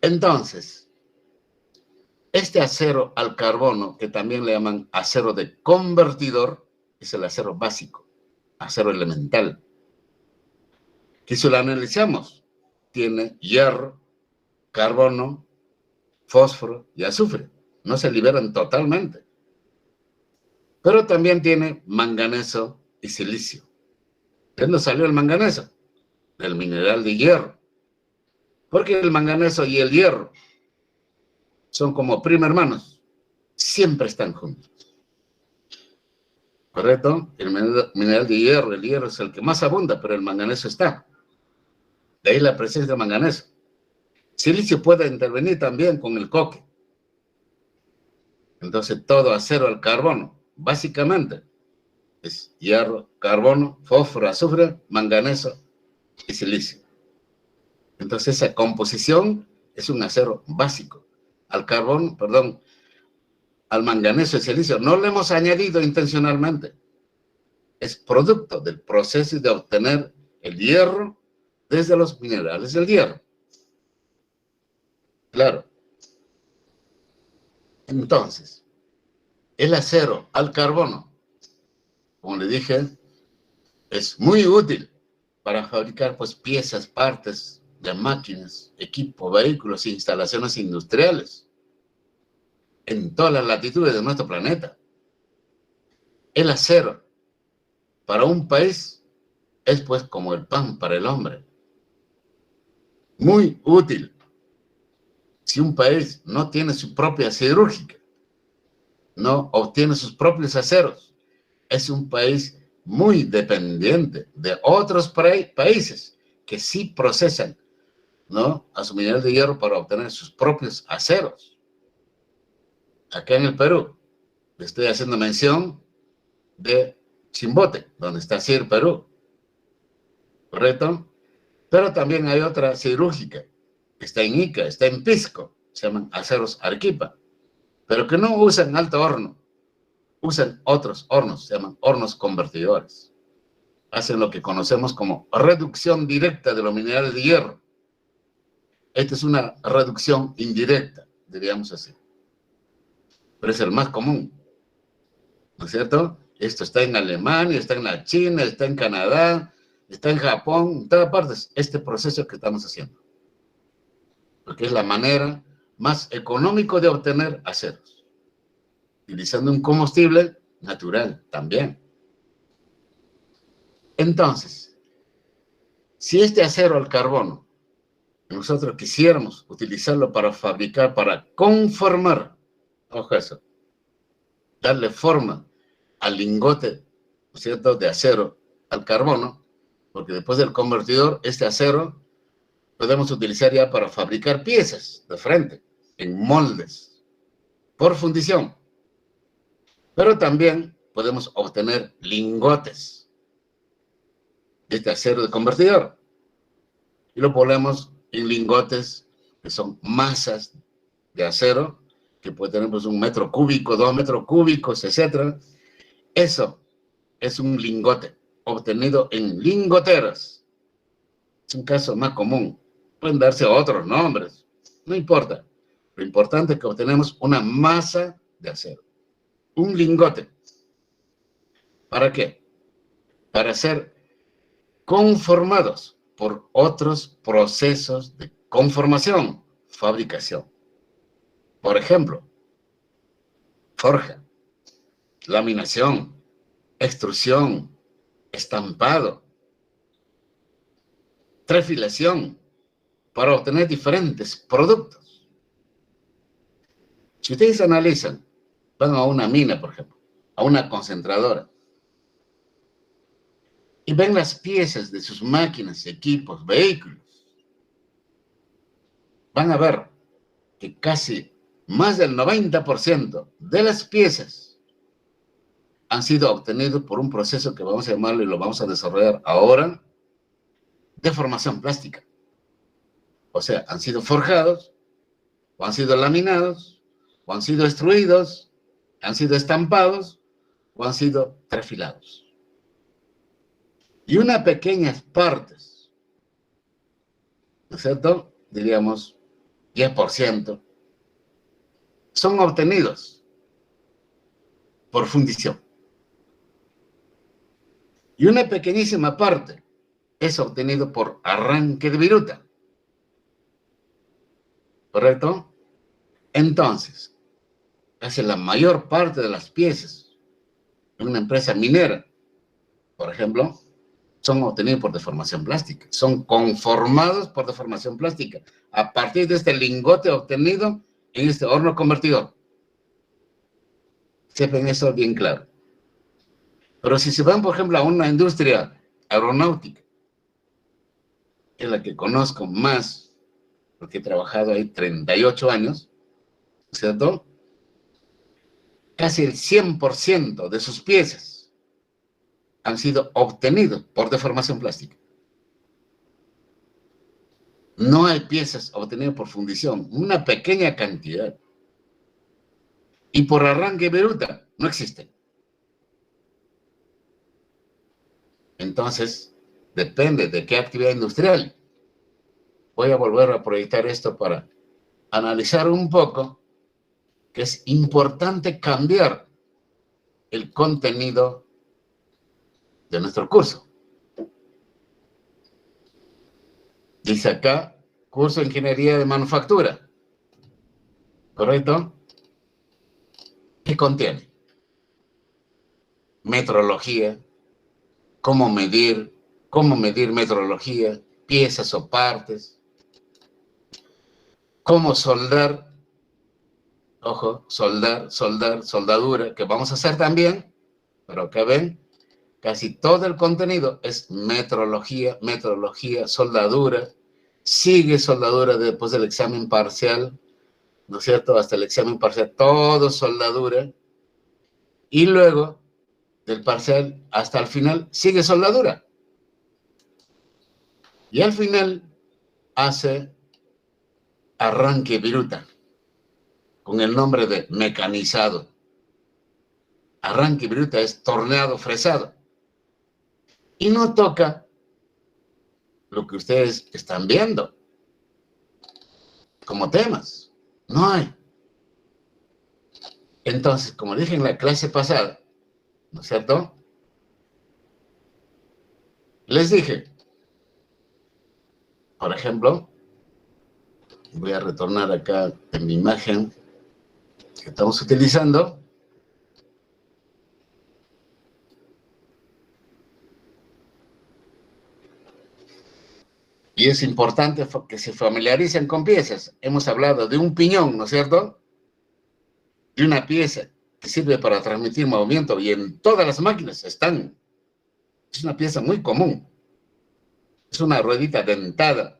Entonces, este acero al carbono, que también le llaman acero de convertidor, es el acero básico, acero elemental, que si lo analizamos, tiene hierro, carbono, fósforo y azufre. No se liberan totalmente. Pero también tiene manganeso y silicio. ¿De dónde salió el manganeso? Del mineral de hierro. Porque el manganeso y el hierro son como primo hermanos. Siempre están juntos. ¿Correcto? El mineral de hierro, el hierro es el que más abunda, pero el manganeso está. De ahí la presencia de manganeso. Silicio puede intervenir también con el coque. Entonces todo acero al carbono, básicamente, es hierro, carbono, fósforo, azufre, manganeso y silicio. Entonces esa composición es un acero básico. Al carbón, perdón, al manganeso y silicio no le hemos añadido intencionalmente. Es producto del proceso de obtener el hierro desde los minerales del hierro. Claro. Entonces, el acero al carbono, como le dije, es muy útil para fabricar pues piezas, partes de máquinas, equipo, vehículos e instalaciones industriales en todas las latitudes de nuestro planeta. El acero para un país es pues como el pan para el hombre. Muy útil. Si un país no tiene su propia siderúrgica, no obtiene sus propios aceros, es un país muy dependiente de otros países que sí procesan, ¿no?, a su mineral de hierro para obtener sus propios aceros. Acá en el Perú, le estoy haciendo mención de Chimbote, donde está CIR Perú, ¿correcto? Pero también hay otra siderúrgica, está en Ica, está en Pisco, se llaman aceros Arequipa, pero que no usan alto horno, usan otros hornos, se llaman hornos convertidores. Hacen lo que conocemos como reducción directa de los minerales de hierro. Esta es una reducción indirecta, diríamos así, pero es el más común, ¿no es cierto? Esto está en Alemania, está en la China, está en Canadá, está en Japón, en todas partes, este proceso que estamos haciendo. Porque es la manera más económica de obtener aceros, utilizando un combustible natural también. Entonces, si este acero al carbono, nosotros quisiéramos utilizarlo para fabricar, para conformar, ojo eso, darle forma al lingote, ¿no es cierto?, de acero al carbono, porque después del convertidor, este acero podemos utilizar ya para fabricar piezas de frente, en moldes, por fundición. Pero también podemos obtener lingotes de este acero de convertidor. Y lo ponemos en lingotes que son masas de acero, que puede tener pues 1 metro cúbico, 2 metros cúbicos, etc. Eso es un lingote obtenido en lingoteras. Es un caso más común. Pueden darse otros nombres, no importa. Lo importante es que obtenemos una masa de acero, un lingote. ¿Para qué? Para ser conformados por otros procesos de conformación, fabricación. Por ejemplo, forja, laminación, extrusión, estampado, trefilación, para obtener diferentes productos. Si ustedes analizan, van a una mina, por ejemplo, a una concentradora, y ven las piezas de sus máquinas, equipos, vehículos, van a ver que casi más del 90% de las piezas han sido obtenidos por un proceso que vamos a llamarlo y lo vamos a desarrollar ahora, de formación plástica. O sea, han sido forjados, o han sido laminados, o han sido extruidos, han sido estampados, o han sido trefilados. Y unas pequeñas partes, ¿no es cierto?, diríamos 10%, son obtenidos por fundición. Y una pequeñísima parte es obtenido por arranque de viruta. ¿Correcto? Entonces, casi la mayor parte de las piezas de una empresa minera, por ejemplo, son obtenidos por deformación plástica, son conformados por deformación plástica, a partir de este lingote obtenido en este horno convertidor. Sepan eso bien claro. Pero si se van, por ejemplo, a una industria aeronáutica, que es la que conozco más, porque he trabajado ahí 38 años, ¿cierto? Casi el 100% de sus piezas han sido obtenidos por deformación plástica. No hay piezas obtenidas por fundición, una pequeña cantidad. Y por arranque viruta, no existen. Entonces, depende de qué actividad industrial. Voy a volver a proyectar esto para analizar un poco que es importante cambiar el contenido de nuestro curso. Dice acá, curso de Ingeniería de Manufactura. ¿Correcto? ¿Qué contiene? Metrología, cómo medir metrología, piezas o partes, cómo soldar, ojo, soldadura, que vamos a hacer también, pero que ven, casi todo el contenido es metrología, soldadura, sigue soldadura después del examen parcial, ¿no es cierto? Hasta el examen parcial, todo soldadura, y luego del parcial hasta el final, sigue soldadura. Y al final hace arranque viruta, con el nombre de mecanizado. Arranque viruta es torneado fresado. Y no toca lo que ustedes están viendo como temas. No hay. Entonces, como dije en la clase pasada, ¿no es cierto? Les dije, por ejemplo, voy a retornar acá en mi imagen que estamos utilizando. Y es importante que se familiaricen con piezas. Hemos hablado de un piñón, ¿no es cierto? Y una pieza que sirve para transmitir movimiento y en todas las máquinas están. Es una pieza muy común. Es una ruedita dentada,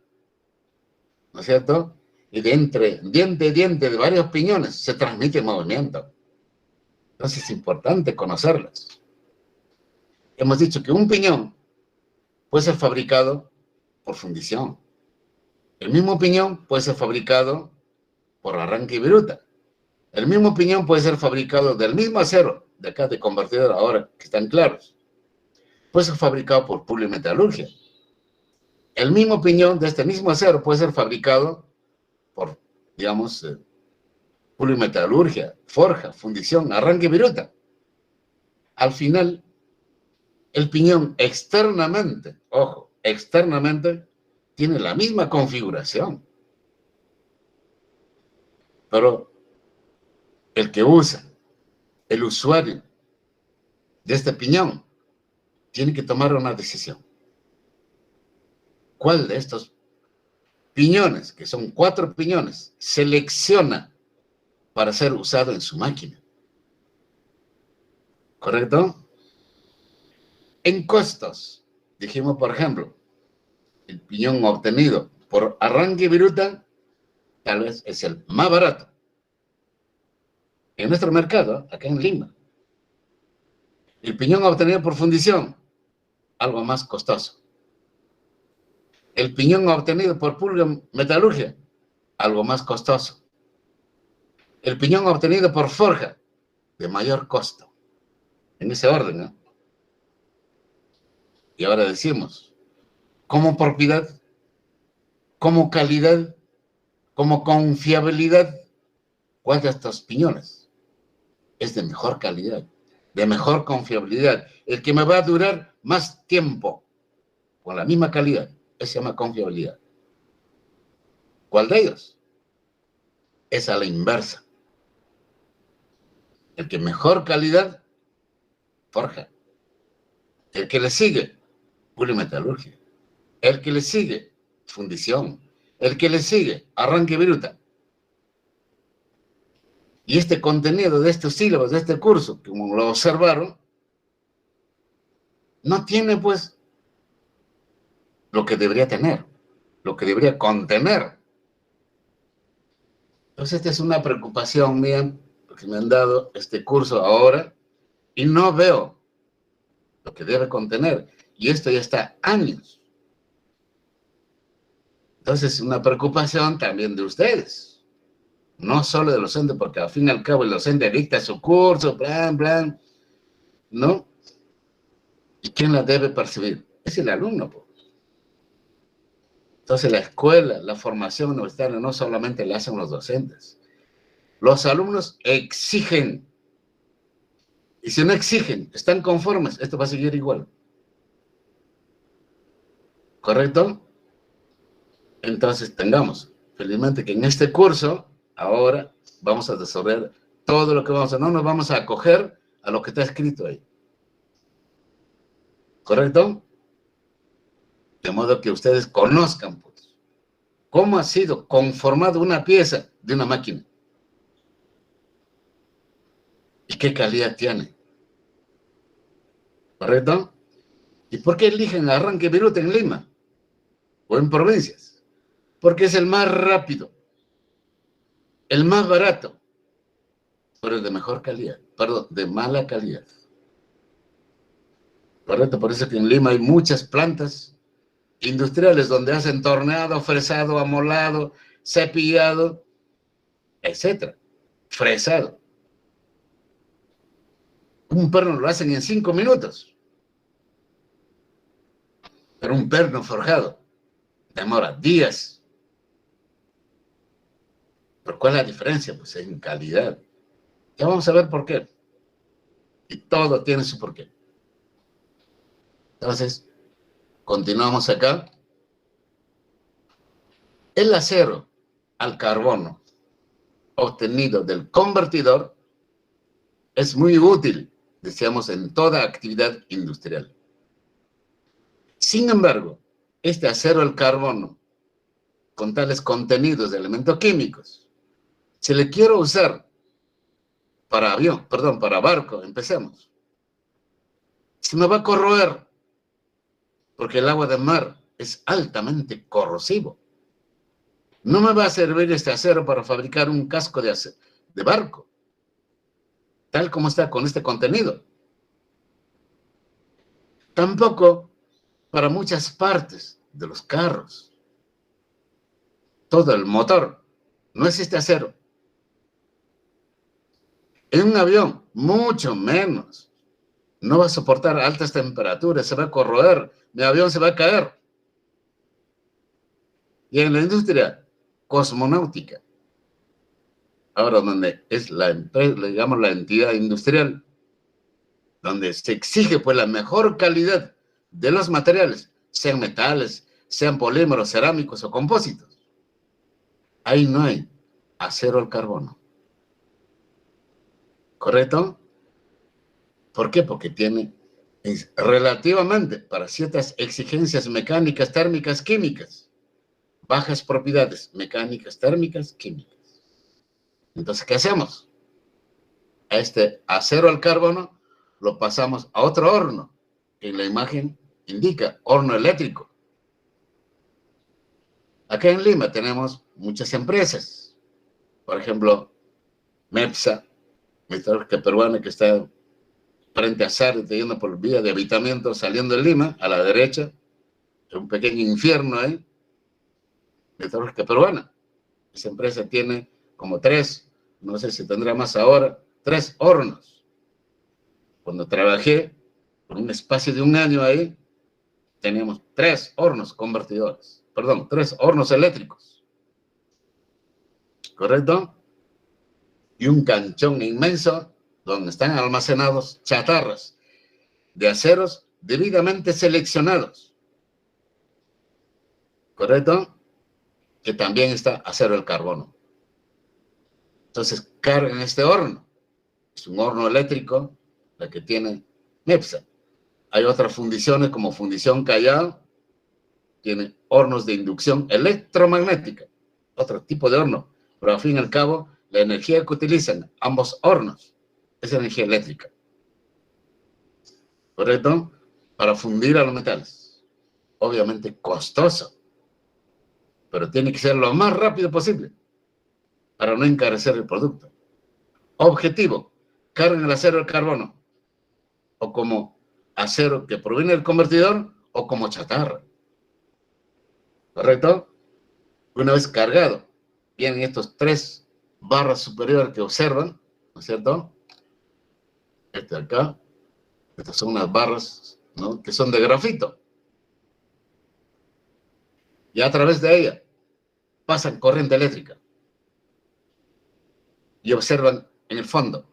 ¿no es cierto? Y de entre diente y diente de varios piñones se transmite movimiento. Entonces es importante conocerlas. Hemos dicho que un piñón puede ser fabricado por fundición. El mismo piñón puede ser fabricado por arranque y viruta. El mismo piñón puede ser fabricado del mismo acero, de acá de convertidor ahora, que están claros. Puede ser fabricado por polimetalurgia. El mismo piñón de este mismo acero puede ser fabricado por, digamos, polimetalurgia, forja, fundición, arranque y viruta. Al final, el piñón externamente, ojo, externamente, tiene la misma configuración. Pero el que usa, el usuario de este piñón, tiene que tomar una decisión. ¿Cuál de estos piñones, que son 4 piñones, selecciona para ser usado en su máquina? ¿Correcto? En costos, dijimos, por ejemplo, el piñón obtenido por arranque y viruta tal vez es el más barato en nuestro mercado, acá en Lima. El piñón obtenido por fundición, algo más costoso. El piñón obtenido por metalurgia, algo más costoso. El piñón obtenido por forja, de mayor costo. En ese orden, ¿no? Y ahora decimos, como propiedad, como calidad, como confiabilidad, ¿cuál de estos piñones es de mejor calidad, de mejor confiabilidad? El que me va a durar más tiempo, con la misma calidad, eso se llama confiabilidad. ¿Cuál de ellos? Es a la inversa. El que mejor calidad, forja. El que le sigue, polimetalurgia. El que le sigue, fundición. El que le sigue, arranque y viruta. Y este contenido de estos sílabos, de este curso, como lo observaron, no tiene, pues, lo que debería tener, lo que debería contener. Entonces, esta es una preocupación mía, porque me han dado este curso ahora, y no veo lo que debe contener. Y esto ya está años. Entonces, una preocupación también de ustedes. No solo del docente, porque al fin y al cabo el docente dicta su curso, plan, ¿no? ¿Y quién la debe percibir? Es el alumno, pues. Entonces, la escuela, la formación universitaria no solamente la hacen los docentes. Los alumnos exigen. Y si no exigen, están conformes, esto va a seguir igual. ¿Correcto? Entonces, tengamos, felizmente, que en este curso, ahora, vamos a desarrollar todo lo que vamos a hacer. No nos vamos a acoger a lo que está escrito ahí. ¿correcto? De modo que ustedes conozcan, pues, cómo ha sido conformada una pieza de una máquina y qué calidad tiene, ¿correcto? ¿Y por qué eligen arranque viruta en Lima o en provincias? Porque es el más rápido, el más barato, pero de mejor calidad, perdón, de mala calidad. ¿Correcto? Por eso que en Lima hay muchas plantas industriales donde hacen torneado, fresado, amolado, cepillado, etcétera, fresado. Un perno lo hacen en 5 minutos, pero un perno forjado demora días. ¿Pero cuál es la diferencia? Pues en calidad. Ya vamos a ver por qué. Y todo tiene su porqué. Entonces, continuamos acá. El acero al carbono obtenido del convertidor es muy útil, decíamos, en toda actividad industrial. Sin embargo, este acero al carbono, con tales contenidos de elementos químicos, si le quiero usar para avión, perdón, para barco, empecemos, se me va a corroer, porque el agua de mar es altamente corrosivo. No me va a servir este acero para fabricar un casco de barco, tal como está con este contenido. Tampoco para muchas partes de los carros. Todo el motor no es este acero. En un avión, mucho menos. No va a soportar altas temperaturas, se va a corroer, mi avión se va a caer. Y en la industria cosmonáutica, ahora donde es la empresa, digamos la entidad industrial, donde se exige pues la mejor calidad de los materiales, sean metales, sean polímeros, cerámicos o compósitos. Ahí no hay acero al carbono. ¿Correcto? ¿Por qué? Porque tiene relativamente para ciertas exigencias mecánicas, térmicas, químicas, bajas propiedades mecánicas, térmicas, químicas. Entonces, ¿qué hacemos? A este acero al carbono lo pasamos a otro horno, que en la imagen indica horno eléctrico. Acá en Lima tenemos muchas empresas, por ejemplo, MEPSA, metalúrgica peruana, que está frente a Zárate, yendo por vía de habitamiento, saliendo de Lima, a la derecha, un pequeño infierno ahí, metalúrgica peruana. Esa empresa tiene como 3, no sé si tendrá más ahora, 3 hornos. Cuando trabajé por un espacio de un año ahí, teníamos 3 hornos convertidores, perdón, 3 hornos eléctricos, ¿correcto? Y un canchón inmenso donde están almacenados chatarras de aceros debidamente seleccionados, ¿correcto? Que también está acero al carbono. Entonces cargan este horno. Es un horno eléctrico, la que tiene MEPSA. Hay otras fundiciones como Fundición Callao, tiene hornos de inducción electromagnética, otro tipo de horno, pero al fin y al cabo la energía que utilizan ambos hornos es energía eléctrica, ¿correcto? Para fundir a los metales. Obviamente costoso, pero tiene que ser lo más rápido posible para no encarecer el producto. Objetivo, cargan el acero al carbono, o como acero que proviene del convertidor, o como chatarra. ¿Correcto? Una vez cargado, vienen estos 3 barras superiores que observan, ¿no es cierto? Este de acá, estas son unas barras, ¿no?, que son de grafito. Y a través de ella pasan corriente eléctrica. Y observan en el fondo.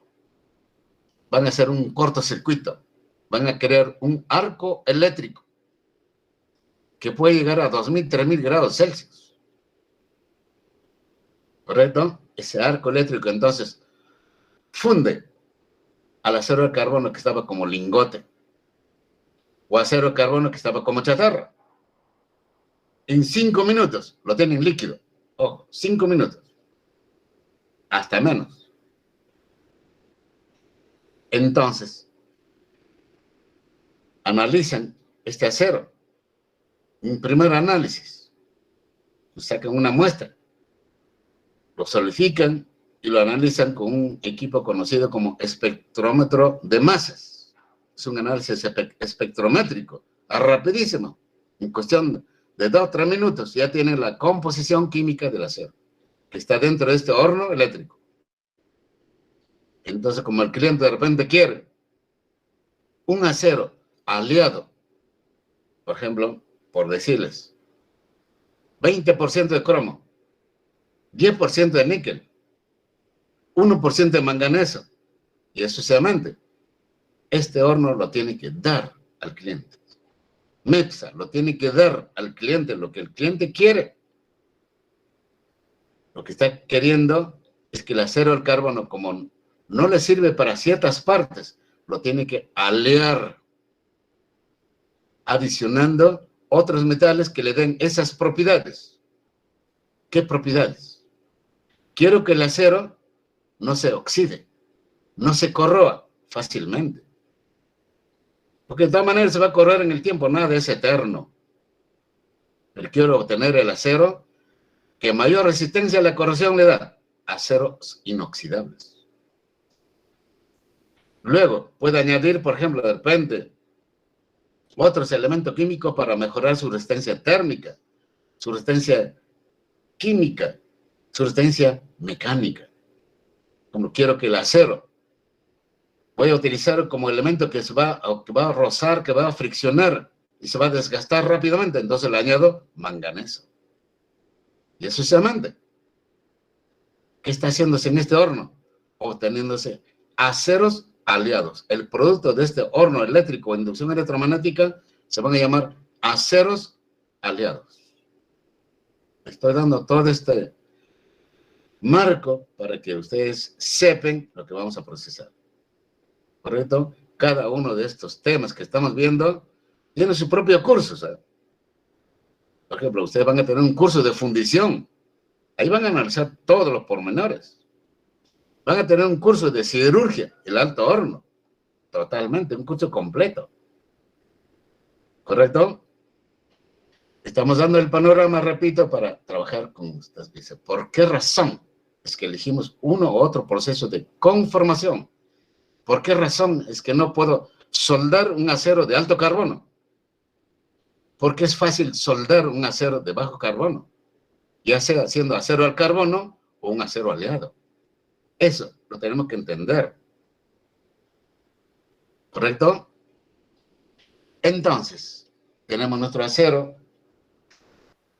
Van a hacer un cortocircuito. Van a crear un arco eléctrico que puede llegar a 2000, 3000 grados Celsius. ¿Correcto? Ese arco eléctrico entonces funde al acero de carbono que estaba como lingote. o acero de carbono que estaba como chatarra. En 5 minutos lo tienen líquido. Ojo, 5 minutos. Hasta menos. Entonces, analizan este acero. Un primer análisis. Sacan una muestra. Lo solidifican y lo analizan con un equipo conocido como espectrómetro de masas. Es un análisis espectrométrico, rapidísimo. En cuestión de 2 o 3 minutos ya tienen la composición química del acero, que está dentro de este horno eléctrico. Entonces, como el cliente de repente quiere un acero aliado, por ejemplo, por decirles, 20% de cromo, 10% de níquel, 1% de manganeso, y eso sucesivamente. Este horno lo tiene que dar al cliente. MEPSA lo tiene que dar al cliente lo que el cliente quiere. Lo que está queriendo es que el acero al carbono, como no le sirve para ciertas partes, lo tiene que alear, adicionando otros metales que le den esas propiedades. ¿Qué propiedades? Quiero que el acero no se oxide, no se corroa fácilmente. Porque de todas maneras se va a correr en el tiempo, nada es eterno. Pero quiero obtener el acero que mayor resistencia a la corrosión le da, aceros inoxidables. Luego, puede añadir, por ejemplo, de repente, otros elementos químicos para mejorar su resistencia térmica, su resistencia química, su resistencia mecánica. Como quiero que el acero voy a utilizar como elemento que va a rozar, que va a friccionar y se va a desgastar rápidamente, entonces le añado manganeso. Y eso es diamante. ¿Qué está haciéndose en este horno? Obteniéndose aceros aliados. El producto de este horno eléctrico o inducción electromagnética se van a llamar aceros aliados. Estoy dando todo este marco para que ustedes sepan lo que vamos a procesar. ¿Correcto? Cada uno de estos temas que estamos viendo tiene su propio curso, ¿sabes? Por ejemplo, ustedes van a tener un curso de fundición. Ahí van a analizar todos los pormenores. Van a tener un curso de siderurgia, el alto horno. Totalmente, un curso completo. ¿Correcto? Estamos dando el panorama, repito, para trabajar con ustedes. ¿Por qué razón es que elegimos uno u otro proceso de conformación? ¿Por qué razón es que no puedo soldar un acero de alto carbono? Porque es fácil soldar un acero de bajo carbono, ya sea siendo acero al carbono o un acero aliado. Eso lo tenemos que entender. ¿Correcto? Entonces, tenemos nuestro acero,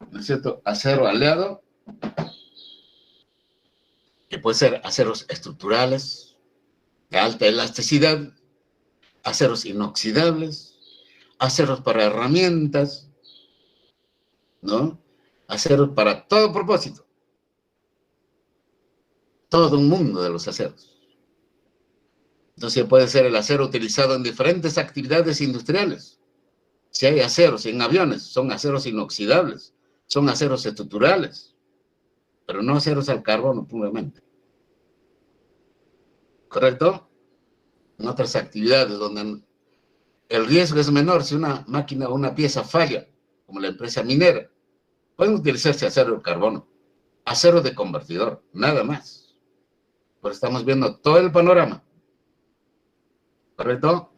¿no es cierto? Acero aliado, que puede ser aceros estructurales, de alta elasticidad, aceros inoxidables, aceros para herramientas, ¿no? Aceros para todo propósito. Todo un mundo de los aceros. Entonces puede ser el acero utilizado en diferentes actividades industriales. Si hay aceros en aviones, son aceros inoxidables, son aceros estructurales, pero no aceros al carbono puramente. ¿Correcto? En otras actividades donde el riesgo es menor, si una máquina o una pieza falla, como la empresa minera, pueden utilizarse acero de carbono, acero de convertidor, nada más. Pero estamos viendo todo el panorama. ¿Correcto?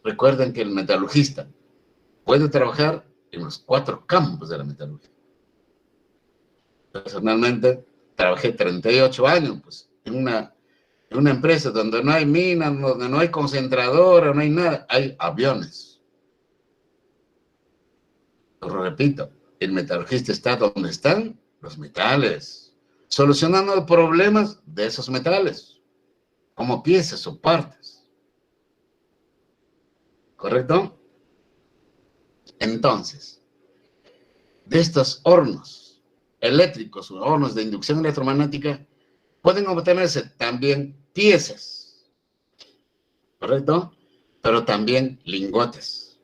Recuerden que el metalurgista puede trabajar en los 4 campos de la metalurgia. Personalmente, trabajé 38 años pues, en una empresa donde no hay minas, donde no hay concentradora, no hay nada, hay aviones. Pero repito, el metalurgista está donde están los metales, solucionando problemas de esos metales, como piezas o partes. ¿Correcto? Entonces, de estos hornos eléctricos o hornos de inducción electromagnética, pueden obtenerse también piezas, ¿correcto? pero también lingotes,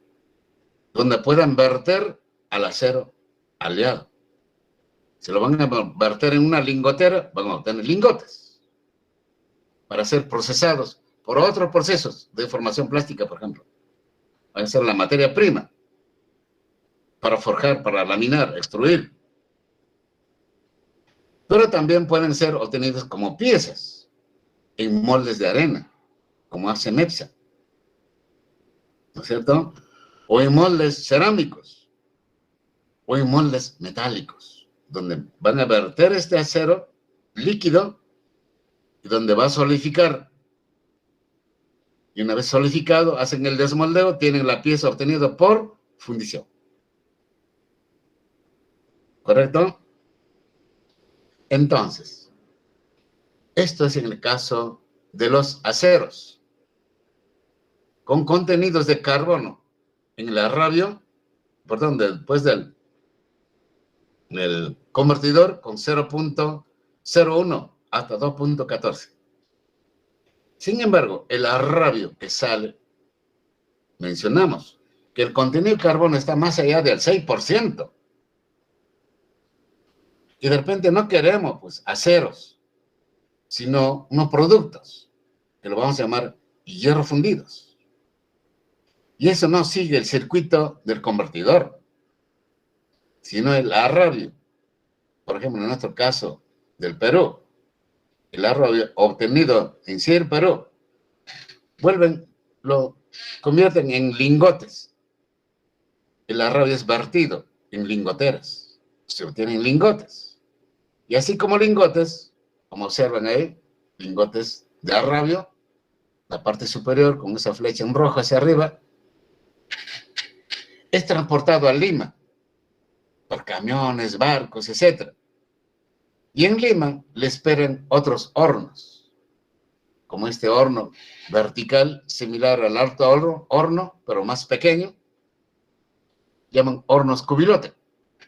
donde puedan verter al acero aliado. Si lo van a verter en una lingotera, van a obtener lingotes para ser procesados por otros procesos de formación plástica, por ejemplo. Van a ser la materia prima para forjar, para laminar, extruir. Pero también pueden ser obtenidos como piezas en moldes de arena, como hace MEPSA, ¿no es cierto? O en moldes cerámicos, o en moldes metálicos, donde van a verter este acero líquido y donde va a solidificar. Y una vez solidificado, hacen el desmoldeo, tienen la pieza obtenida por fundición. ¿Correcto? Entonces, esto es en el caso de los aceros, con contenidos de carbono en el arrabio, perdón, después del convertidor con 0.01 hasta 2.14. Sin embargo, el arrabio que sale, mencionamos que el contenido de carbono está más allá del 6%. Y de repente no queremos, pues, aceros, sino unos productos, que lo vamos a llamar hierro fundidos. Y eso no sigue el circuito del convertidor, sino el arrabio. Por ejemplo, en nuestro caso del Perú, el arrabio obtenido en Cier, Perú, lo convierten en lingotes. El arrabio es vertido en lingoteras. Se obtienen lingotes. Y así como lingotes, como observan ahí, lingotes de arrabio, la parte superior con esa flecha en rojo hacia arriba, es transportado a Lima por camiones, barcos, etc. Y en Lima le esperan otros hornos, como este horno vertical, similar al alto horno, pero más pequeño, llaman hornos cubilote.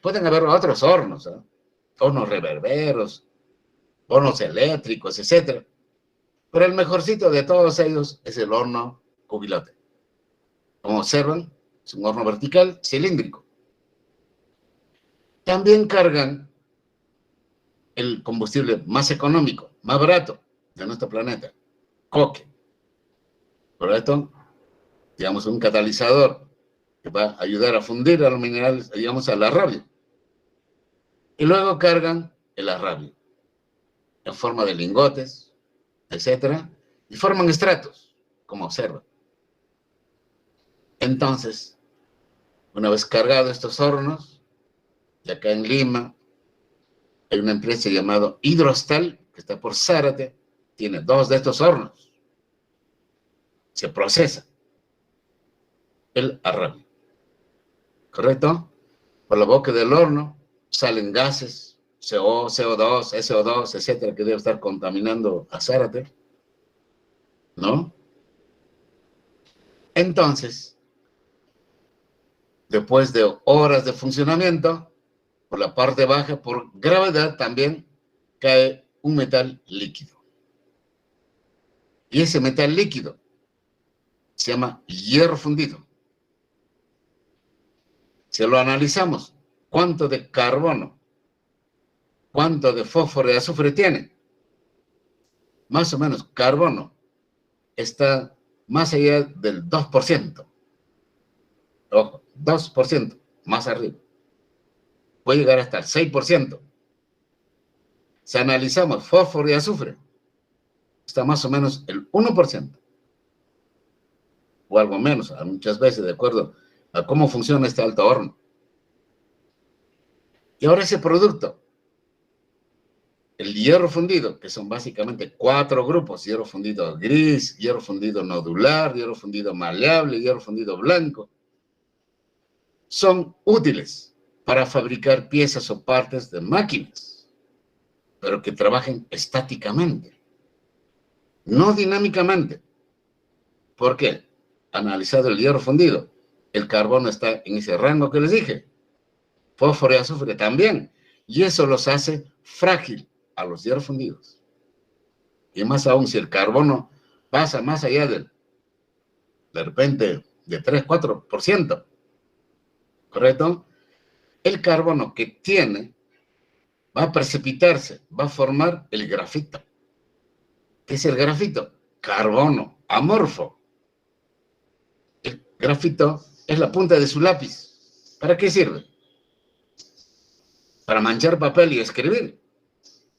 Pueden haber otros hornos, ¿eh? Hornos reverberos, hornos eléctricos, etc. Pero el mejorcito de todos ellos es el horno cubilote. Como observan, es un horno vertical cilíndrico. También cargan el combustible más económico, más barato de nuestro planeta, coque. ¿Correcto? Digamos, un catalizador que va a ayudar a fundir a los minerales, digamos, al arrabio. Y luego cargan el arrabio en forma de lingotes, etcétera, y forman estratos, como observan. Entonces, una vez cargados estos hornos, y acá en Lima hay una empresa llamada Hidrostal, que está por Zárate, tiene 2 de estos hornos. Se procesa el arrabio, ¿correcto? Por la boca del horno salen gases, CO, CO2, SO2, etcétera, que debe estar contaminando a Zárate, ¿no? Entonces, después de horas de funcionamiento, por la parte baja, por gravedad también, cae un metal líquido. Y ese metal líquido se llama hierro fundido. Si lo analizamos, ¿cuánto de carbono, cuánto de fósforo y azufre tiene? Más o menos, carbono está más allá del 2%. Ojo, 2%, más arriba. Puede llegar hasta el 6%. Si analizamos fósforo y azufre, está más o menos el 1%. O algo menos, muchas veces, de acuerdo a cómo funciona este alto horno. Y ahora ese producto, el hierro fundido, que son básicamente 4 grupos: hierro fundido gris, hierro fundido nodular, hierro fundido maleable, hierro fundido blanco, son útiles para fabricar piezas o partes de máquinas, pero que trabajen estáticamente, no dinámicamente. ¿Por qué? Analizado el hierro fundido, el carbono está en ese rango que les dije, fósforo y azufre también, y eso los hace frágil a los hierros fundidos. Y más aún si el carbono pasa más allá del de repente de 3-4%, ¿correcto? El carbono que tiene va a precipitarse, va a formar el grafito. ¿Qué es el grafito? Carbono amorfo. El grafito es la punta de su lápiz. ¿Para qué sirve? Para manchar papel y escribir.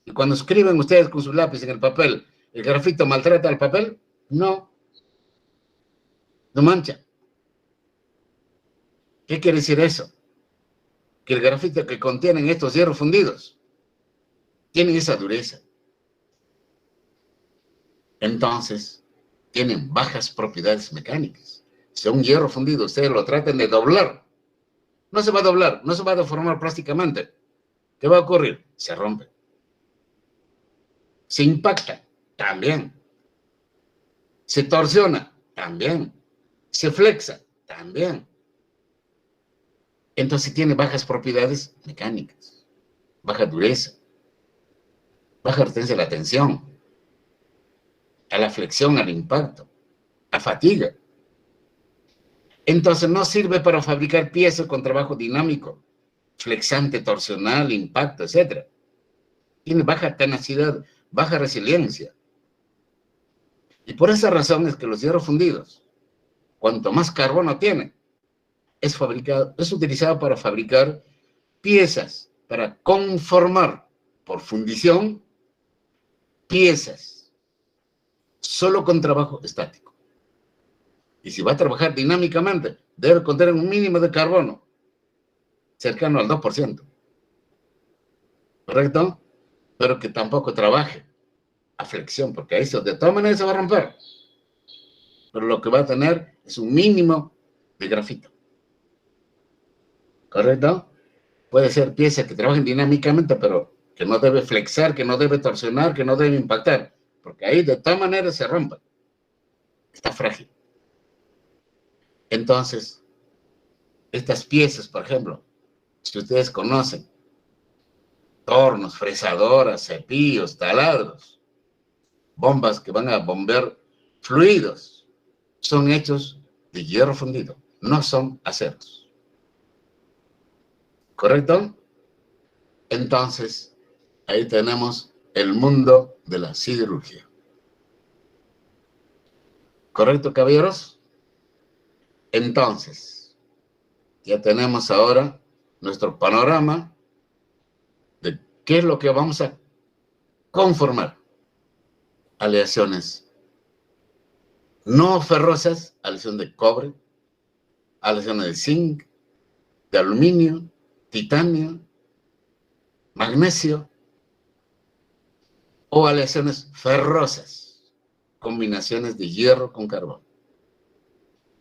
Y cuando escriben ustedes con su lápiz en el papel, ¿el grafito maltrata al papel? No. No mancha. ¿Qué quiere decir eso? Que el grafito que contienen estos hierros fundidos tienen esa dureza. Entonces, tienen bajas propiedades mecánicas. Si un hierro fundido ustedes lo traten de doblar, no se va a doblar, no se va a deformar plásticamente. ¿Qué va a ocurrir? Se rompe. Se impacta, también. Se torsiona, también. Se flexa, también. Entonces tiene bajas propiedades mecánicas, baja dureza, baja resistencia a la tensión, a la flexión, al impacto, a fatiga. Entonces no sirve para fabricar piezas con trabajo dinámico, flexante, torsional, impacto, etc. Tiene baja tenacidad, baja resiliencia. Y por esa razón es que los hierros fundidos, cuanto más carbono tiene, es utilizado para fabricar piezas, para conformar por fundición piezas, solo con trabajo estático. Y si va a trabajar dinámicamente, debe contener un mínimo de carbono cercano al 2%. ¿Correcto? Pero que tampoco trabaje a flexión, porque eso de todas maneras se va a romper. Pero lo que va a tener es un mínimo de grafito. ¿Correcto? Puede ser piezas que trabajen dinámicamente, pero que no debe flexar, que no debe torsionar, que no debe impactar, porque ahí de todas maneras se rompe. Está frágil. Entonces, estas piezas, por ejemplo, si ustedes conocen, tornos, fresadoras, cepillos, taladros, bombas que van a bombear fluidos, son hechos de hierro fundido, no son aceros. ¿Correcto? Entonces, ahí tenemos el mundo de la siderurgia. ¿Correcto, caballeros? Entonces, ya tenemos ahora nuestro panorama de qué es lo que vamos a conformar. Aleaciones no ferrosas, aleación de cobre, aleaciones de zinc, de aluminio, titanio, magnesio, o aleaciones ferrosas, combinaciones de hierro con carbón.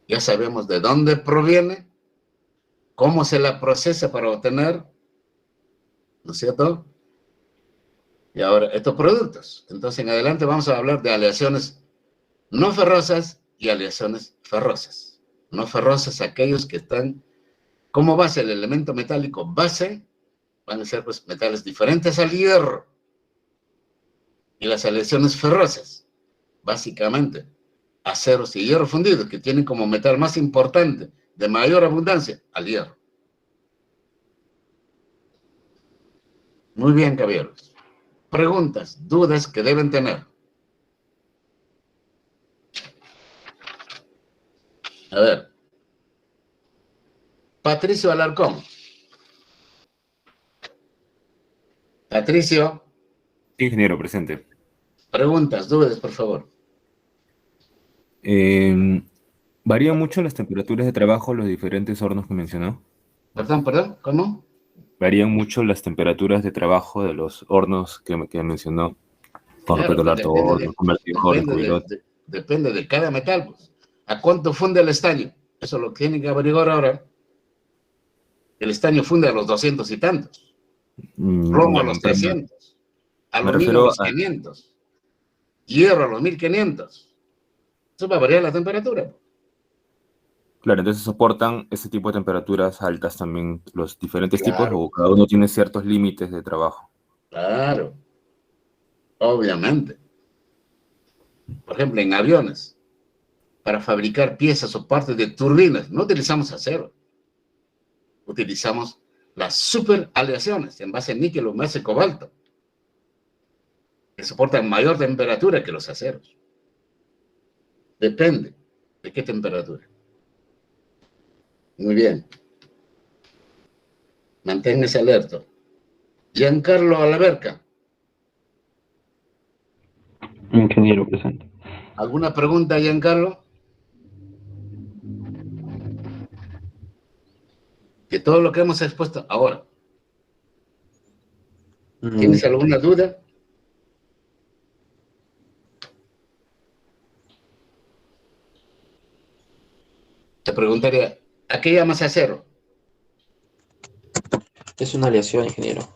Ya sabemos de dónde proviene, cómo se la procesa para obtener, ¿no es cierto? Y ahora, estos productos. Entonces, en adelante vamos a hablar de aleaciones no ferrosas y aleaciones ferrosas. No ferrosas, aquellos que están como base, el elemento metálico base, van a ser pues metales diferentes al hierro. Y las aleaciones ferrosas, básicamente, aceros y hierro fundido, que tienen como metal más importante, de mayor abundancia, al hierro. Muy bien, caballeros. Preguntas, dudas que deben tener. A ver. Patricio Alarcón. Patricio. Sí, ingeniero, presente. Preguntas, dudas, por favor. ¿Varían mucho las temperaturas de trabajo en los diferentes hornos que mencionó? Perdón, ¿cómo? ¿Varían mucho las temperaturas de trabajo de los hornos que mencionó? Con Claro, respecto al pues alto horno, convertidor, encubridor. depende de cada metal. Pues. ¿A cuánto funde el estaño? Eso lo tienen que averiguar ahora. El estaño funde a los 200 y tantos. Plomo a los 300. Me Aluminio a refiero los a... 500. Hierro a los 1500. Eso va a variar la temperatura. Claro, entonces soportan ese tipo de temperaturas altas también los diferentes tipos, Claro, o cada uno tiene ciertos límites de trabajo. claro. Obviamente. Por ejemplo, en aviones, para fabricar piezas o partes de turbinas. No utilizamos acero. Utilizamos las superaleaciones en base a níquel o en base a cobalto, que soportan mayor temperatura que los aceros. Depende de qué temperatura. Muy bien. Manténgase alerta. Giancarlo Alaverca. Ingeniero presente. ¿Alguna pregunta, Giancarlo? De todo lo que hemos expuesto ahora. ¿Tienes alguna duda? Te preguntaría, ¿a qué llamas acero? Es una aleación, ingeniero.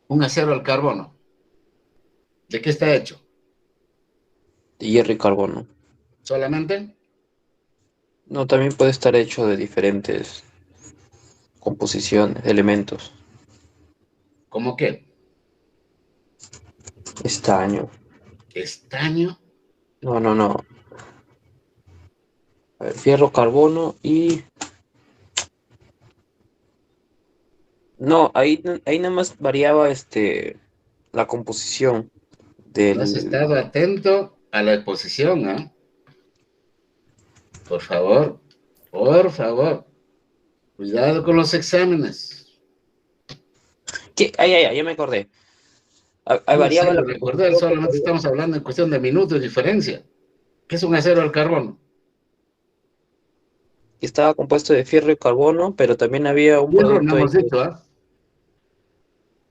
Un acero al carbono. ¿De qué está hecho? De hierro y carbono. ¿Solamente? No, también puede estar hecho de diferentes composiciones, elementos. ¿Cómo qué? Estaño. ¿Estaño? No. A ver, fierro, carbono y... No, ahí nada más variaba la composición No has del... estado atento a la exposición, ¿eh? Por favor, por favor. Cuidado con los exámenes. ¿Qué? Ya me acordé. Un Variaba la acero, recordar, composición solamente estamos hablando en cuestión de minutos de diferencia. ¿Qué es un acero al carbono? que estaba compuesto de fierro y carbono, pero también había un Hierro, no producto hemos dicho, ¿ah?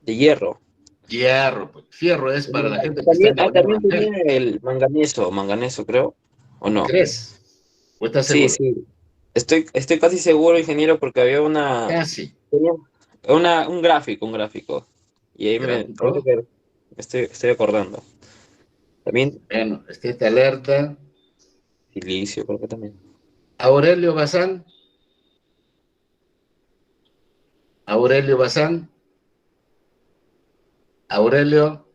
de hierro. Hierro, pues. Fierro es para la gente que está en la Unión También Europea. tenía el manganeso, creo, ¿o no? ¿Crees? ¿O estás Sí, seguro? sí. Estoy casi seguro, ingeniero, porque había Casi. un gráfico. Y ahí ahorita Gráfico. que estoy acordando. También Bueno, esté alerta. silicio, creo que también. Aurelio Bazán. Aurelio Bazán. Aurelio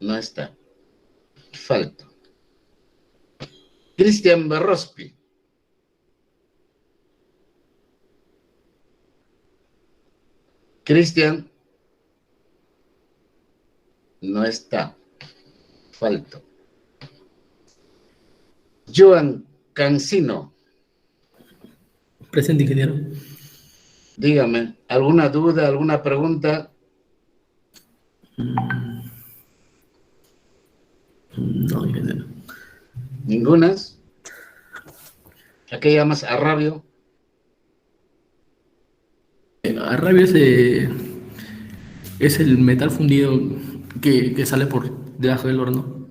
no está. Falta. Cristian Berrospi. Cristian no está. Falto. Joan Cancino. Presente, ingeniero. Dígame, ¿alguna duda, alguna pregunta? No, ingeniero. ¿Ninguna? ¿A qué llamas Arrabio? Arrabio es el metal fundido que sale por debajo del horno.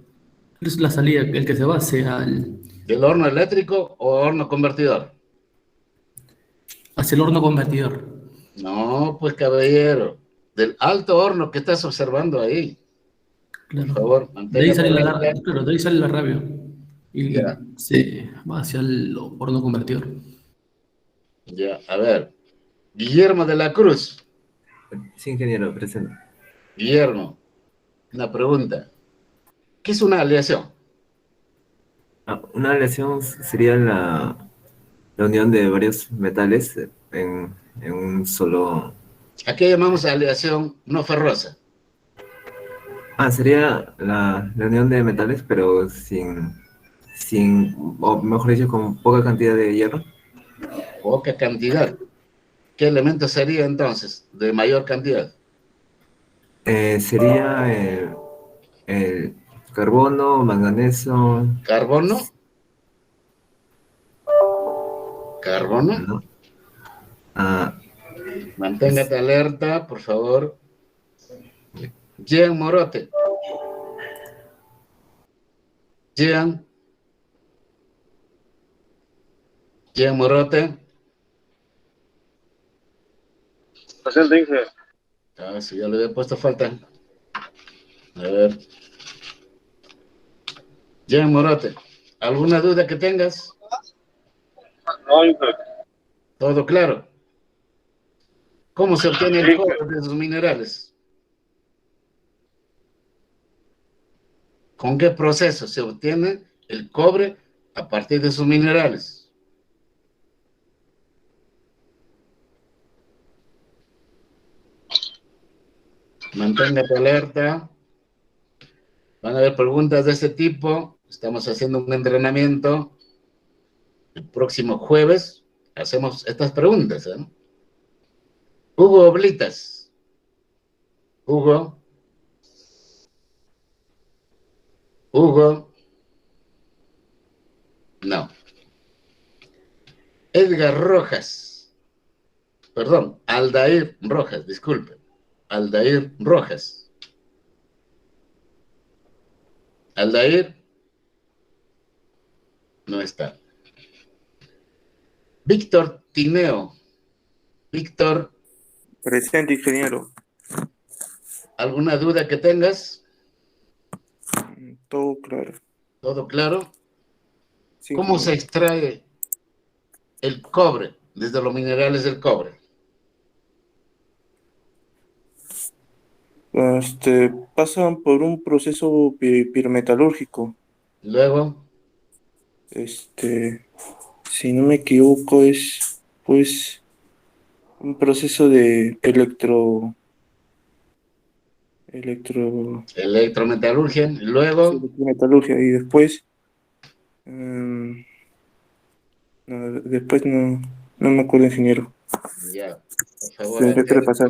Es la salida, el que se va ¿Del horno eléctrico o horno convertidor? hacia el horno convertidor. No, pues caballero, del alto horno que estás observando ahí. Por Claro. favor, De ahí manténgate sale alerta. claro, de ahí sale el arrabio. Y Ya, se va hacia el horno convertidor. ya, a ver. Guillermo de la Cruz. Sí, ingeniero, presente. Guillermo, una pregunta. ¿Qué es una aleación? Una aleación sería la unión de varios metales en un solo... ¿A qué llamamos aleación no ferrosa? Sería la unión de metales, pero o mejor dicho, con poca cantidad de hierro. Poca cantidad. ¿Qué elemento sería entonces de mayor cantidad? Sería el carbono, manganeso, ¿Carbono? ¿Carbono? ¿no? Ah, Manténgate alerta, por favor. Jean Morote. Jean Morote. Presente, Inge. Si ya le había puesto falta. A ver. Jean Morote. ¿Alguna duda que tengas? No, Inge. Todo claro. ¿Cómo se obtiene el Sí, cobre de esos minerales? ¿Con qué proceso se obtiene el cobre a partir de sus minerales? Manténgate alerta. Van a haber preguntas de ese tipo. Estamos haciendo un entrenamiento. El próximo jueves hacemos estas preguntas, ¿eh? Hugo Oblitas. Hugo. No. Edgar Rojas. Perdón, Aldair Rojas, disculpe. Aldair Rojas. Aldair no está. Víctor Tineo. Víctor, Presente, ingeniero. ¿alguna duda que tengas? Todo claro. ¿Todo claro? Sí, ¿Cómo se ingeniero. extrae el cobre desde los minerales del cobre? Pasan por un proceso pirometalúrgico. Luego, Si no me equivoco, es pues un proceso de electrometalurgia. sí, Luego, electrometalurgia. Y después, no, después no me acuerdo, ingeniero. ya, por favor, Tendré que repasar.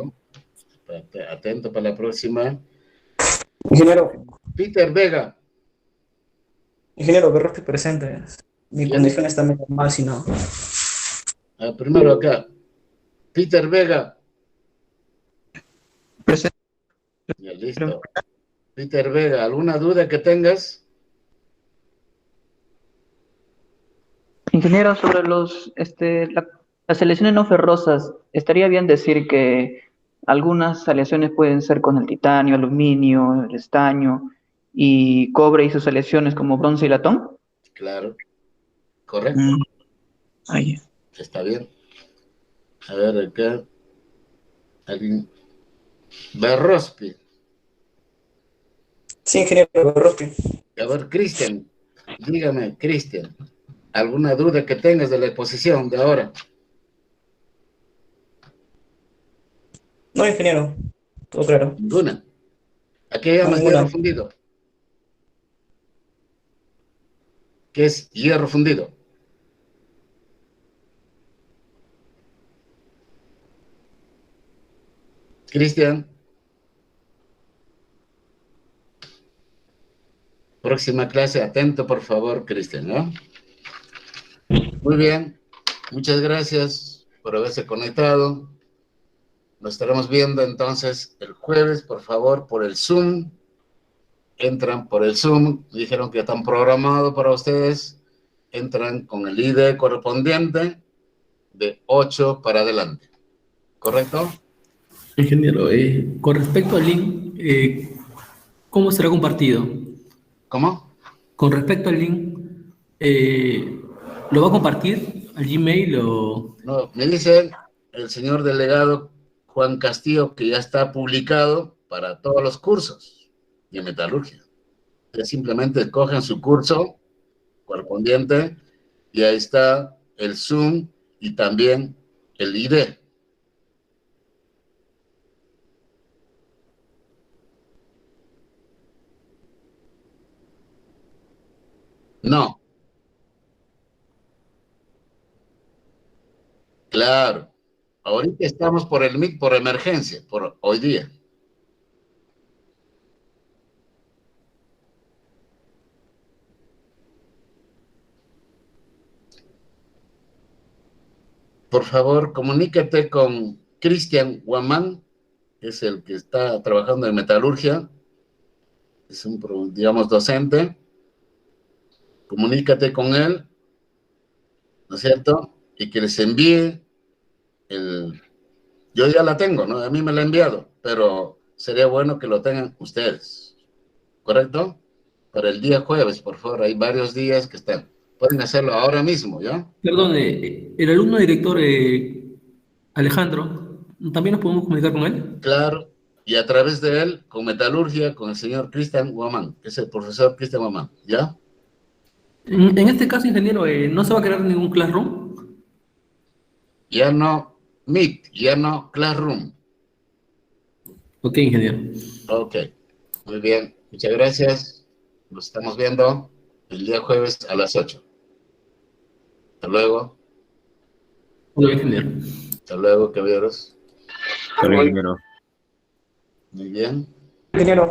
atento para la próxima. Ingeniero, Peter Vega. Berroque presente. Mi ¿Quién? condición está medio mal, si no. Primero acá. Peter Vega. Presente. Ya, listo. Peter Vega, ¿alguna duda que tengas? Ingeniero, sobre las aleaciones no ferrosas, estaría bien decir que algunas aleaciones pueden ser con el titanio, aluminio, el estaño y cobre y sus aleaciones como bronce y latón. Claro. Correcto. Ahí. Está bien. A ver, acá. Alguien. Berrospi. Sí, ingeniero Berroque. A ver, Cristian. Dígame, Cristian. ¿Alguna duda que tengas de la exposición de ahora? No, ingeniero. Todo claro. Ninguna. ¿A qué llamas Ninguna. hierro fundido? ¿Qué es hierro fundido? Cristian. Próxima clase, atento por favor, Cristian, ¿no? Muy bien, muchas gracias por haberse conectado. Nos estaremos viendo entonces el jueves, por favor, por el Zoom. Entran por el Zoom, dijeron que están programados para ustedes. Entran con el ID correspondiente de 8 para adelante. ¿Correcto? Ingeniero, con respecto al link, ¿cómo será compartido? ¿Cómo? Con respecto al link, ¿lo va a compartir al Gmail o...? No, me dice el señor delegado Juan Castillo que ya está publicado para todos los cursos de metalurgia. Ustedes simplemente escogen su curso correspondiente y ahí está el Zoom y también el ID. No. Claro. Ahorita estamos por el MIT por emergencia, por hoy día. Por favor, comunícate con Cristian Guamán, que es el que está trabajando en metalurgia. Es un, digamos, docente. Comunícate con él, ¿no es cierto? Y que les envíe yo ya la tengo, ¿no? A mí me la ha enviado, pero sería bueno que lo tengan ustedes, ¿correcto? Para el día jueves, por favor, hay varios días que están. Pueden hacerlo ahora mismo, ¿ya? Perdón, el alumno director Alejandro, ¿también nos podemos comunicar con él? Claro, y a través de él, con metalurgia, con el señor Cristian Guamán, que es el profesor Cristian Guamán, ¿ya? En este caso, ingeniero, ¿no se va a crear ningún classroom? Ya no Meet, ya no Classroom. Ok, ingeniero. Ok, muy bien, muchas gracias. Nos estamos viendo el día jueves a las 8. Hasta luego. Hola, ingeniero. Hasta luego, caballeros. Está bien, ingeniero. Muy bien. Ingeniero.